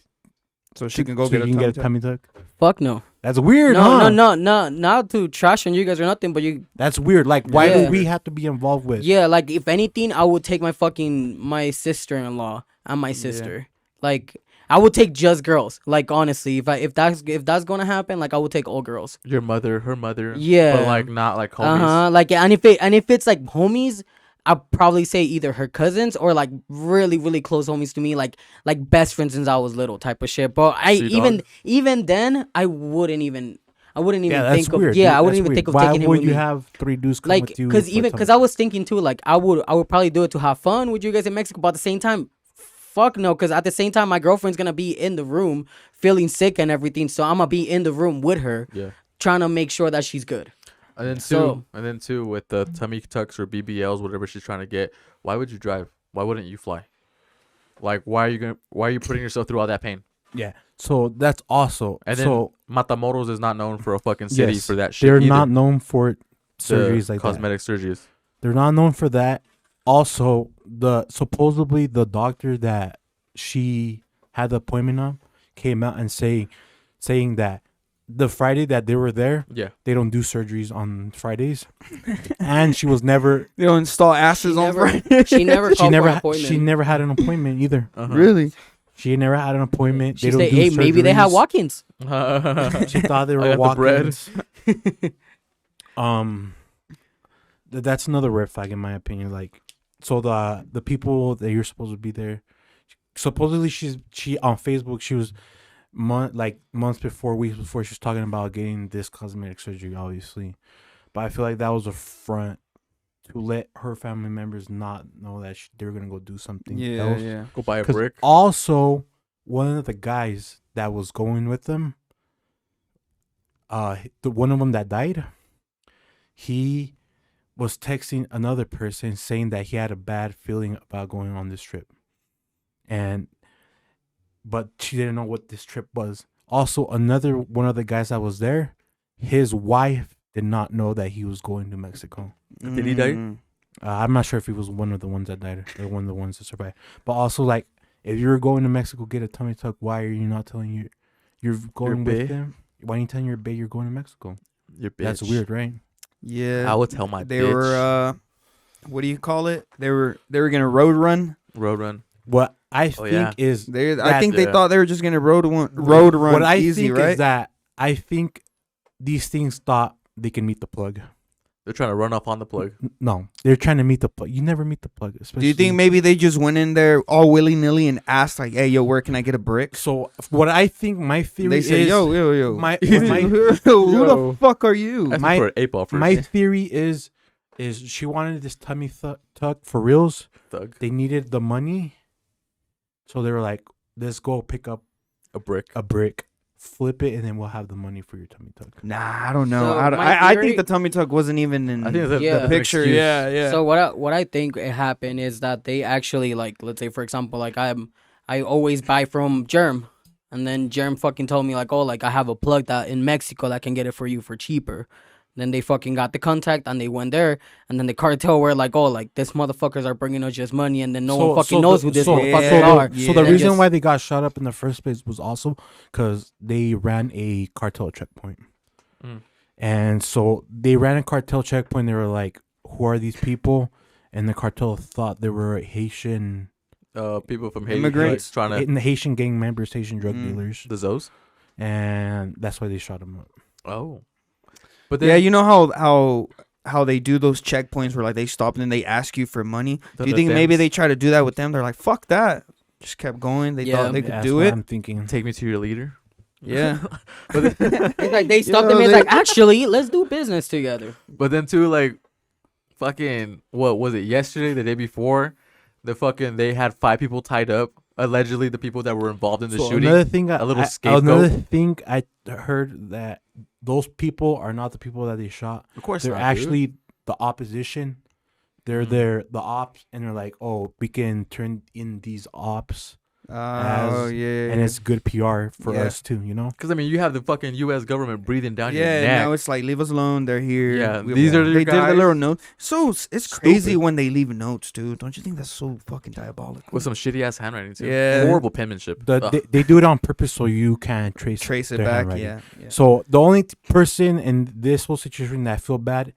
So she can go so get you can a get a tummy tuck? Fuck no. That's weird, No, huh? no, not to trash on you guys or nothing, but you. That's weird. Like, why Yeah. do we have to be involved with? Yeah, like if anything, I would take my sister-in-law and my sister. Like I would take just girls. Like honestly, if that's gonna happen, like I would take all girls. Your mother, her mother. Yeah. But like not like homies. Like and if it's like homies, I'd probably say either her cousins or like really really close homies to me, like best friends since I was little type of shit. But I See, even then I wouldn't even Yeah, that's think weird. of yeah dude. I wouldn't That's even weird. think of Why taking him would with you me. have 3 dudes come Like with you? because I was thinking too, like I would probably do it to have fun with you guys in Mexico, but at the same time, fuck no, because at the same time my girlfriend's gonna be in the room feeling sick and everything, so I'm gonna be in the room with her Yeah. trying to make sure that she's good. And So- then too with the tummy tucks or BBLs, whatever she's trying to get, why would you drive? Why wouldn't you fly? Like why are you putting yourself through all that pain? Yeah. So that's also And then so Matamoros is not known for a fucking city yes, for that shit. they're either. not known for The surgeries like that. cosmetic surgeries. They're not known for that. Also, supposedly the doctor that she had the appointment on came out and saying that the Friday that they were there, Yeah. they don't do surgeries on Fridays, and she was never They don't install asses on never- Friday. She never she called never for an ha- appointment. she never had an appointment either. Uh-huh. Really? She never had an appointment. She They don't said, do "Hey, maybe they have surgeries. walk-ins." She thought they I were got the bread. walk-ins. That's another red flag in my opinion. Like, so the people that you're supposed to be there, supposedly she on Facebook she was months before, weeks before, she was talking about getting this cosmetic surgery, obviously, but I feel like that was a front to let her family members not know that they're gonna go do something else. Yeah. Go buy a 'Cause brick. also, one of the guys that was going with them, the one of them that died, he was texting another person saying that he had a bad feeling about going on this trip, but she didn't know what this trip was. Also, another one of the guys that was there, his wife did not know that he was going to Mexico. Did he die? Mm. I'm not sure if he was one of the ones that died or one of the ones that survived. But also, like, if you're going to Mexico, get a tummy tuck. Why are you not telling you're going bae? with them? Why are you telling your bae you're going to Mexico? Your bitch. That's weird, right? Yeah. I would tell my They bitch. were what do you call it? They were gonna road run. Road run. What I Oh, think yeah. is I think they yeah. thought they were just gonna road run what I easy, think right? is that I think these things thought they can meet the plug. They're trying to run off on the plug. No, they're trying to meet the plug. You never meet the plug. Do you think maybe they just went in there all willy nilly and asked like, "Hey, yo, where can I get a brick?" So? What I think my theory They said, is, "Yo, my who Yo. the fuck are you?" Ask My- me for an 8-ball first. my theory is she wanted this tummy tuck for reals. Thug. They needed the money, so they were like, "Let's go pick up A brick. a brick, flip it, and then we'll have the money for your tummy tuck." Nah, I don't know. So I, don't- my I theory- think the tummy tuck wasn't even in I think that's Yeah. the picture. Yeah. So what I think it happened is that they actually, like, let's say for example, like I always buy from Germ, and then Germ fucking told me like, oh, like I have a plug that in Mexico that can get it for you for cheaper. Then they fucking got the contact and they went there, and then the cartel were like, oh, like this motherfuckers are bringing us just money, and then no one fucking knows who this motherfuckers yeah, are. So the Yeah. reason Just- why they got shot up in the first place was also because they ran a cartel checkpoint. Mm. And so they ran a cartel checkpoint. They were like, who are these people? And the cartel thought they were Haitian, People from Haiti Immigrants. like, trying to in the Haitian gang members, Haitian drug Mm. dealers. the Zoes. And that's why they shot them up. Oh. But then Yeah, you know how they do those checkpoints where like they stop and then they ask you for money. Do you think maybe they try to do that with them? They're like, fuck that. Just kept going. They thought they could That's do what it. I'm thinking. take me to your leader? Yeah. But then, It's like they stopped him. It's like, actually, let's do business together. but then too, like, fucking, what was it? Yesterday, the day before, they had 5 people tied up. Allegedly, the people that were involved in the shooting. Another thing, little another scapegoat. thing I heard that those people are not the people that they shot. Of course, They're not, dude. actually the opposition. They're the ops, and they're like, oh, we can turn in these ops, Oh as- yeah. and it's good PR for Yeah. us too. You know. Because I mean, you have the fucking U.S. government breathing down your yeah. neck. Now it's like leave us alone. They're here. Yeah, these are your they did the guys. little note. So it's crazy Stupid. when they leave notes, dude. Don't you think that's so fucking diabolical? With some shitty ass handwriting too. Yeah. Horrible penmanship. Ugh. They do it on purpose so you can Trace it their back. handwriting. Yeah. So the only person in this whole situation that I feel bad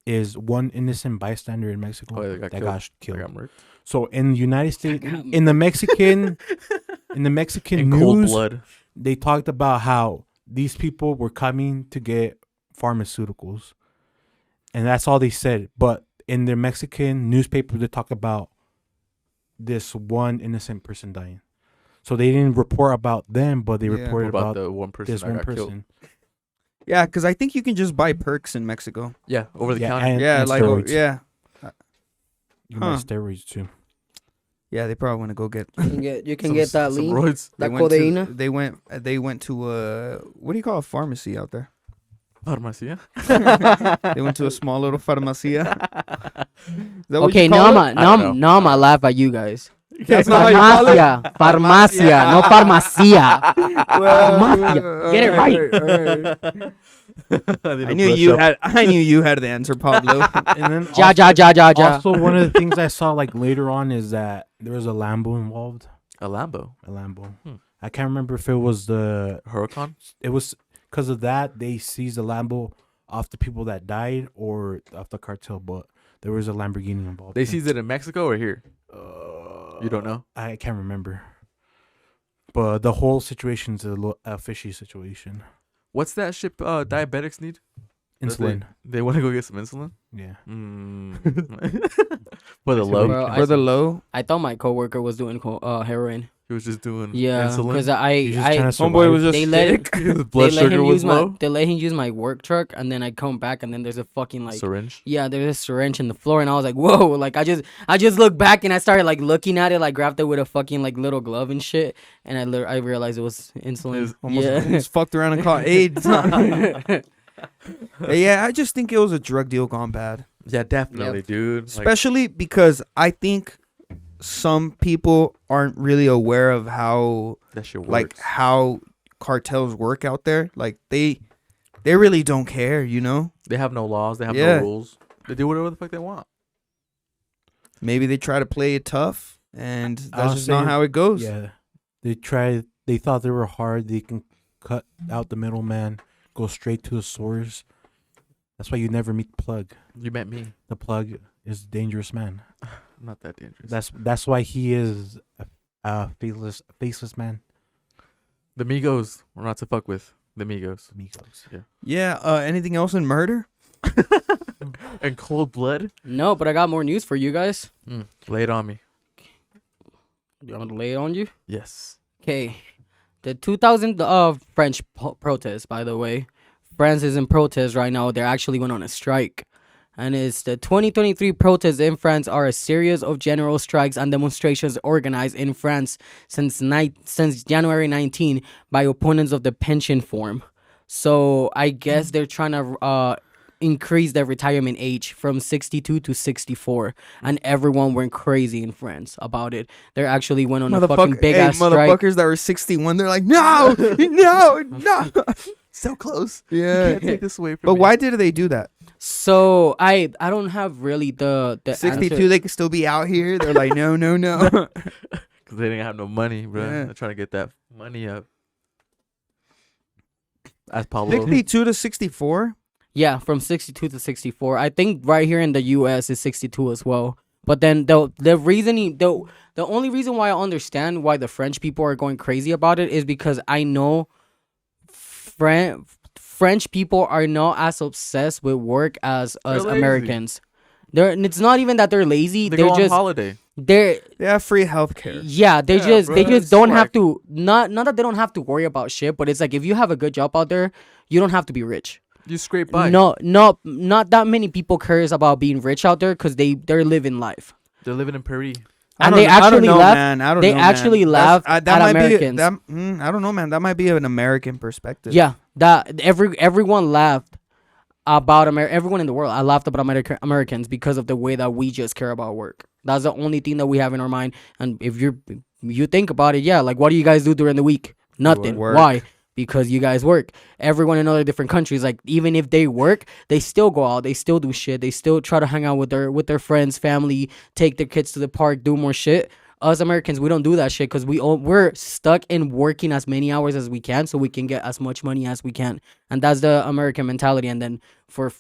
is one innocent bystander in Mexico Oh, yeah, they got that killed. got I killed. got murked. So in the United States, in the Mexican In cold news, blood. they talked about how these people were coming to get pharmaceuticals, and that's all they said. But in their Mexican newspaper, they talk about this one innocent person dying. So they didn't report about them, but they Yeah. reported About about the one person this that one got killed. person. Yeah, because I think you can just buy perks in Mexico. Yeah, over the Yeah, counter. and- Yeah, like steroids. yeah, You buy Huh. steroids too. yeah. They probably want to go get. You can get that some lean. roids. They That went to, codeína? they went to what do you call a pharmacy out there? Farmacia. They went to a small little farmacia. Is that what Okay, you call now it? now I'ma laugh at you guys. That's not how you call it? Farmacia, no farmacia. Well, Farmacia. Get it right. I knew you had the answer, Pablo. And then Ja ja ja ja ja. also one of the things I saw like later on is that there was a Lambo involved. A Lambo. A Lambo. Hmm. I can't remember if it was Huracan. it was because of that they seized the Lambo off the people that died or off the cartel, but there was a Lamborghini involved. They seized it in Mexico or here? You don't know? I can't remember. But the whole situation's a fishy situation. What's that shit diabetics need? Insulin. They want to go get some insulin? Yeah. For the low. Bro, For the low, I thought my coworker was doing heroin. He was just doing Yeah, insulin. because He's just trying to homeboy was survive. just they let sick. His blood sugar was low. They let him use my work truck, and then I come back, and then there's a fucking like Syringe. yeah, there's a syringe in the floor, and I was like, whoa! Like I just looked back, and I started like looking at it, like grabbed it with a fucking like little glove and shit, and I realized it was insulin. almost Yeah. just fucked around and caught AIDS. Yeah, I just think it was a drug deal gone bad. Yeah, definitely, dude. Like, Especially because I think some people aren't really aware of how that shit works. like how cartels work out there. Like they really don't care, you know? They have no laws. They have Yeah. no rules. They do whatever the fuck they want. Maybe they try to play it tough and that's I'll just not say- how it goes. Yeah. They thought they were hard. They can cut out the middleman, go straight to the source. That's why you never meet the plug. You met me. The plug is a dangerous man. I'm not that dangerous. That's why he is a faceless man. The Migos were not to fuck with. The Migos. Amigos. Yeah, anything else in murder? And cold blood. No, but I got more news for you guys. Lay it on me. You want me to lay it on you? Yes. Okay. The 2000 French protest, by the way. France is in protest right now. They actually went on a strike. And it's the 2023 protests in France are a series of general strikes and demonstrations organized in France since January 19 by opponents of the pension reform. So I guess they're trying to increase the retirement age from 62 to 64. And everyone went crazy in France about it. They actually went on a fucking big ass strike. motherfuckers that were 61, they're like, no, no. So close. Yeah. Can't take this away from But me. why did they do that? So I don't have really the 62, answer. they could still be out here. They're like, no. Because they didn't have no money, bro. Yeah. They're trying to get that money up. As Pablo. 62 to 64? Yeah, from 62 to 64. I think right here in the US is 62 as well. But then the reasoning the only reason why I understand why the French people are going crazy about it is because I know French people are not as obsessed with work as us lazy. Americans. It's not even that they're lazy. They They're go on just holiday. they're They have free healthcare. yeah. They Yeah, just bro, they just it's don't have swag. to not that they don't have to worry about shit. But it's like if you have a good job out there, you don't have to be rich. You scrape by. No, not that many people cares about being rich out there because they're living life. They're living in Paris. And I they don't know- I don't actually know, laugh. man. I don't They know, actually man. laugh That at might Americans. I don't know, man. That might be an American perspective. Yeah, that everyone laughed about everyone in the world. I laughed about Americans because of the way that we just care about work. That's the only thing that we have in our mind. And if you think about it, yeah, like what do you guys do during the week? Nothing. Work. Why? Because you guys work. Everyone in other different countries, like even if they work, they still go out, they still do shit, they still try to hang out with their friends, family, take their kids to the park, do more shit. Us Americans, we don't do that shit because we're stuck in working as many hours as we can so we can get as much money as we can, and that's the American mentality. And then for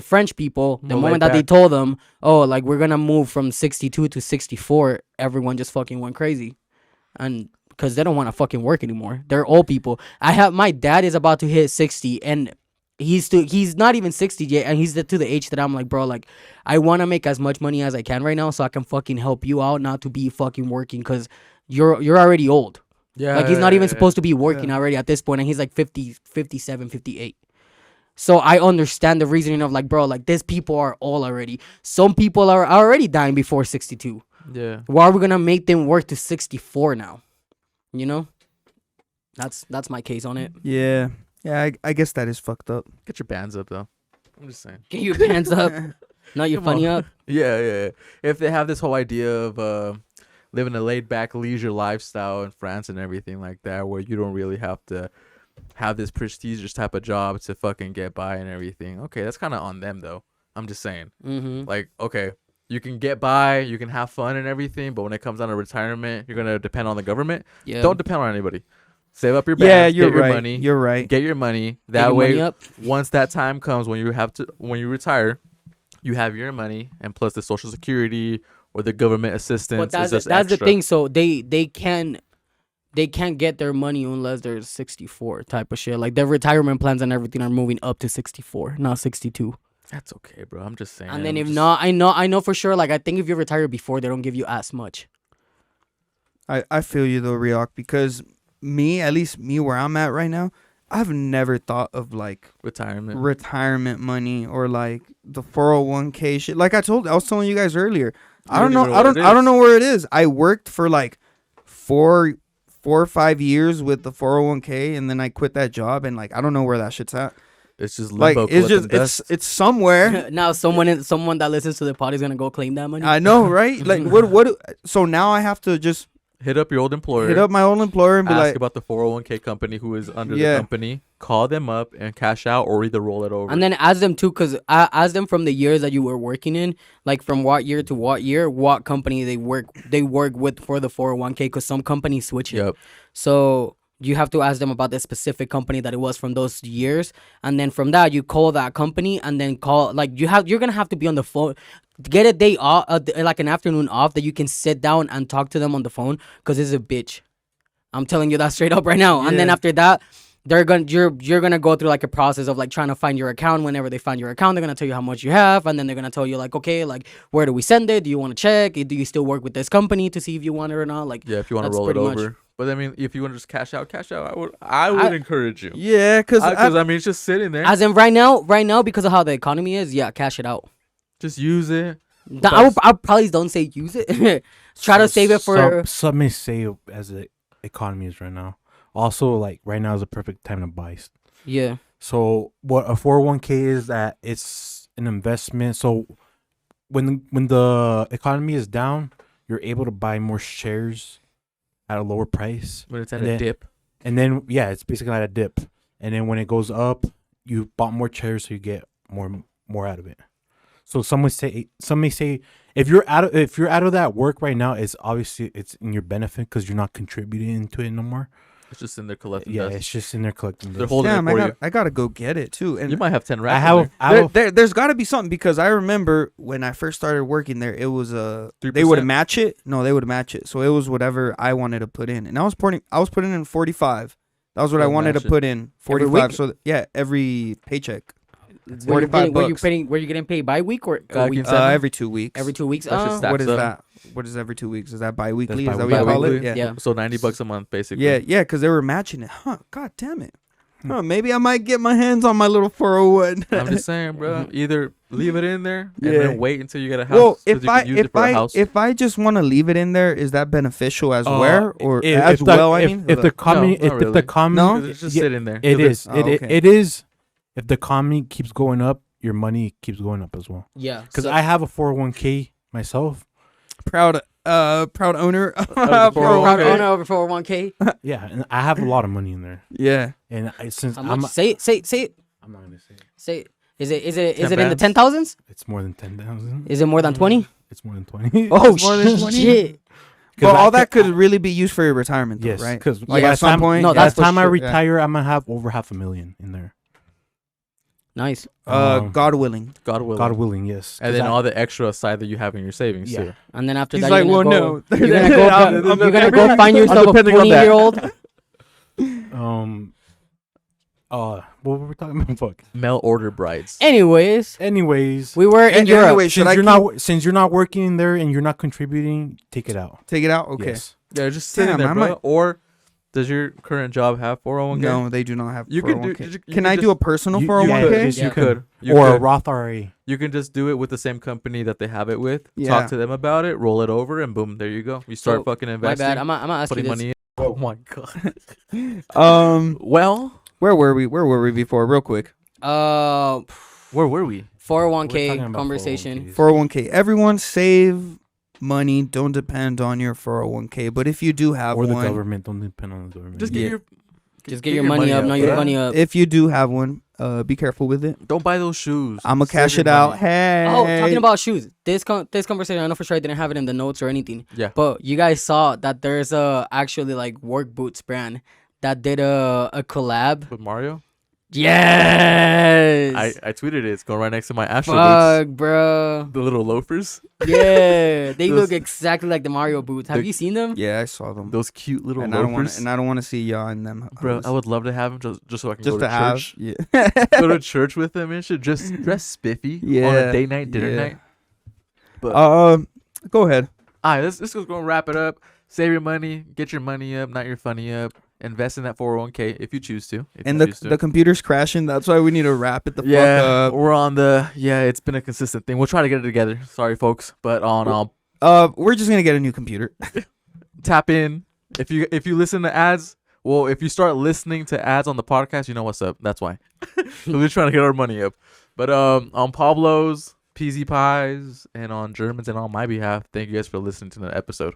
French people, the More moment laid that they back. told them, oh, like we're gonna move from 62 to 64, everyone just fucking went crazy, and because they don't want to fucking work anymore. They're old people. My dad is about to hit 60, and he's not even 60 yet, and he's to the age that I'm like, bro, like I want to make as much money as I can right now so I can fucking help you out, not to be fucking working because you're already old. Yeah. Like he's not even supposed to be working already at this point, and he's like 50, 57, 58. So I understand the reasoning of like, bro, like these people are old already. Some people are already dying before 62. Yeah. Why are we gonna make them work to 64 now? You know, that's my case on it. Yeah. I guess that is fucked up. Get your bands up though. I'm just saying. Get your pants up, not your Come funny on. up. Yeah. If they have this whole idea of living a laid back leisure lifestyle in France and everything like that, where you don't really have to have this prestigious type of job to fucking get by and everything. Okay, that's kind of on them though. I'm just saying. Mm-hmm. Like, okay, you can get by, you can have fun and everything, but when it comes down to retirement, you're gonna depend on the government. Yeah. Don't depend on anybody. Save up your Yeah, bands, you're get your right. money, You're right. get your money. Get That your way, money up. once that time comes when you retire, you have your money and plus the social security or the government assistance. But that's is just the extra. thing. So they can't get their money unless they're 64 type of shit. Like their retirement plans and everything are moving up to 64, not 62. That's okay, bro. I'm just saying. And then I'm if just- not, I know for sure. Like I think if you retire before, they don't give you as much. I feel you though, Riok, because at least me where I'm at right now, I've never thought of like retirement. retirement money or like the 401k shit. Like I was telling you guys earlier. I You don't don't know. even know what it I don't is. know where it is. I worked for like 4 or 5 years with the 401k, and then I quit that job, and like I don't know where that shit's at. It's just Like limbo. it's collecting just dust. it's somewhere. Now someone that listens to the pod is gonna go claim that money. I know, right? Like what? So now I have to just Hit up your old employer. hit up my old employer and be ask like, about the 401k company who is under Yeah. the company. Call them up and cash out, or either roll it over. And then ask them too, cause ask them from the years that you were working in, like from what year to what year, what company they work with for the 401k, cause some companies switch it. Yep. So you have to ask them about the specific company that it was from those years, and then from that you call that company, and then call like you're gonna have to be on the phone. Get a day off, like an afternoon off, that you can sit down and talk to them on the phone, cause it's a bitch. I'm telling you that straight up right now. And then Yeah. after that, you're gonna go through like a process of like trying to find your account. Whenever they find your account, they're gonna tell you how much you have, and then they're gonna tell you like, okay, like where do we send it? Do you want to check? Do you still work with this company to see if you want it or not? Like, Yeah, if you want to That's roll it pretty much- over. But I mean, if you want to just cash out, I would encourage you. yeah, because Because I mean, it's just sitting there. as in right now, because of how the economy is, yeah, cash it out. Just use it. I probably don't say use it. Try to save it for. Some may say as the economy is right now. Also, like right now is a perfect time to buy. Yeah. So what a 401k is, that it's an investment. So when the economy is down, you're able to buy more shares at a lower price. When it's at And a then- dip. And then yeah, it's basically like a dip. And then when it goes up, you bought more shares, so you get more out of it. So some may say if you're out of that work right now, it's obviously it's in your benefit because you're not contributing into it no more. It's just in there collecting Yeah, dust. it's just in there collecting. They're dust. holding damn, it for you. I gotta go get it too. And You might have 10 I racks. have there's got to be something, because I remember when I first started working there, it was they would 3%? match it. No, they would match it. So it was whatever I wanted to put in, and I was putting in 45, That was what I They'll wanted to match it. put in. Every 45. week? So yeah, every paycheck. Were you 45 getting, bucks. were you getting paid bi-week or God, week? can send them? Every 2 weeks. Every 2 weeks? That shit stacks What is up. that? What is every 2 weeks? Is that bi-weekly? That's Is that what you call it? Bi-weekly. Yeah. Yeah. So $90 a month, basically. Yeah, because they were matching it. Huh, god damn it. Huh, maybe I might get my hands on my little 401. I'm just saying, bro. Either leave it in there and Yeah. then wait until you get a house. Well, 'cause if you I can use it for a house. if I just want to leave it in there, is that beneficial as well or if as the- well? I if, mean, if the commie, No, not if the really. commie, No? It's just yeah, sit in there. it 'Cause is. Oh, It okay. it is. If the commie keeps going up, your money keeps going up as well. Yeah. Because so- I have a 401k myself. proud owner. the proud 401k. owner over 401k. Yeah, and I have a lot of money in there. Yeah. And since How I'm, much? Say it. I'm not gonna say it. Say it. Is it 10 in the bands? 10,000s? It's more than 10,000. Is it more than 20? It's more than 20. Oh more than 20? shit. But all that could really be used for your retirement, though, Yes, right? because Like at some point. No, by that's the for time I sure, yeah. retire, I'm gonna have over $500,000 in there. Nice. God willing. God willing. God willing, yes. And 'Cause then I- all the extra side that you have in your savings Yeah. too. And then after He's that, like, you're well, gonna no. go, you're gonna go, you're gonna go find yourself a depending on that. 20-year-old. what were we talking about? Fuck. Mail order brides. Anyways, Anyways, we were in Europe. Anyway, should since you're not working in there and you're not contributing, take it out. take it out? Okay. Yes. Yeah, just sit in Damn, there, I bro. might- Or does your current job have 401k? No, they do not have. You can do. 401k. You Can I do a personal You- 401k? yes, Yeah. You could. You or a could. Roth IRA. You can just do it with the same company that they have it with. Yeah. Talk to them about it. Roll it over, and boom, there you go. You start So, fucking My investing. bad. I'm gonna ask you putting this. money in. Oh my god. Well, where were we? Where were we before? Real quick. Where were we? We're 401k talking about conversation. 401ks. 401k. Everyone save money. Don't depend on your 401k. But if you do have Or the one, government. Don't depend on the government. Just Yeah. get your. Just get your money up, not your bro. money up. if you do have one, be careful with it. Don't buy those shoes. I'm gonna Save cash your it out. money. Hey. Oh, talking about shoes. This conversation, I know for sure I didn't have it in the notes or anything. Yeah. But you guys saw that there's a actually like work boots brand that did a collab. With Mario. Yes. I tweeted it. It's going right next to my Astro Fuck, bro. boots. The little loafers. Yeah, they Those- look exactly like the Mario boots. Have The- you seen them? Yeah, I saw them. Those cute little And I don't want loafers. and I don't want to see y'all in them. Bro, I would love to have them just so I can just go to to have. church. Yeah. Go to church with them and shit. Just dress spiffy on Yeah, a day night, dinner yeah. night. But Go ahead. all right, let's go and wrap it up. Save your money, get your money up, not your funny up. Invest in that 401k if you choose to. if And you the choose to. the computer's crashing. That's why we need to wrap it the fuck yeah, up. we're on the it's been a consistent thing. We'll try to get it together. Sorry, folks, but on We're just gonna get a new computer. tap in if you listen to ads. Well, if you start listening to ads on the podcast, you know what's up. That's why. We're trying to get our money up. But on Pablo's, PZ Pies, and on Germans and on my behalf, thank you guys for listening to the episode.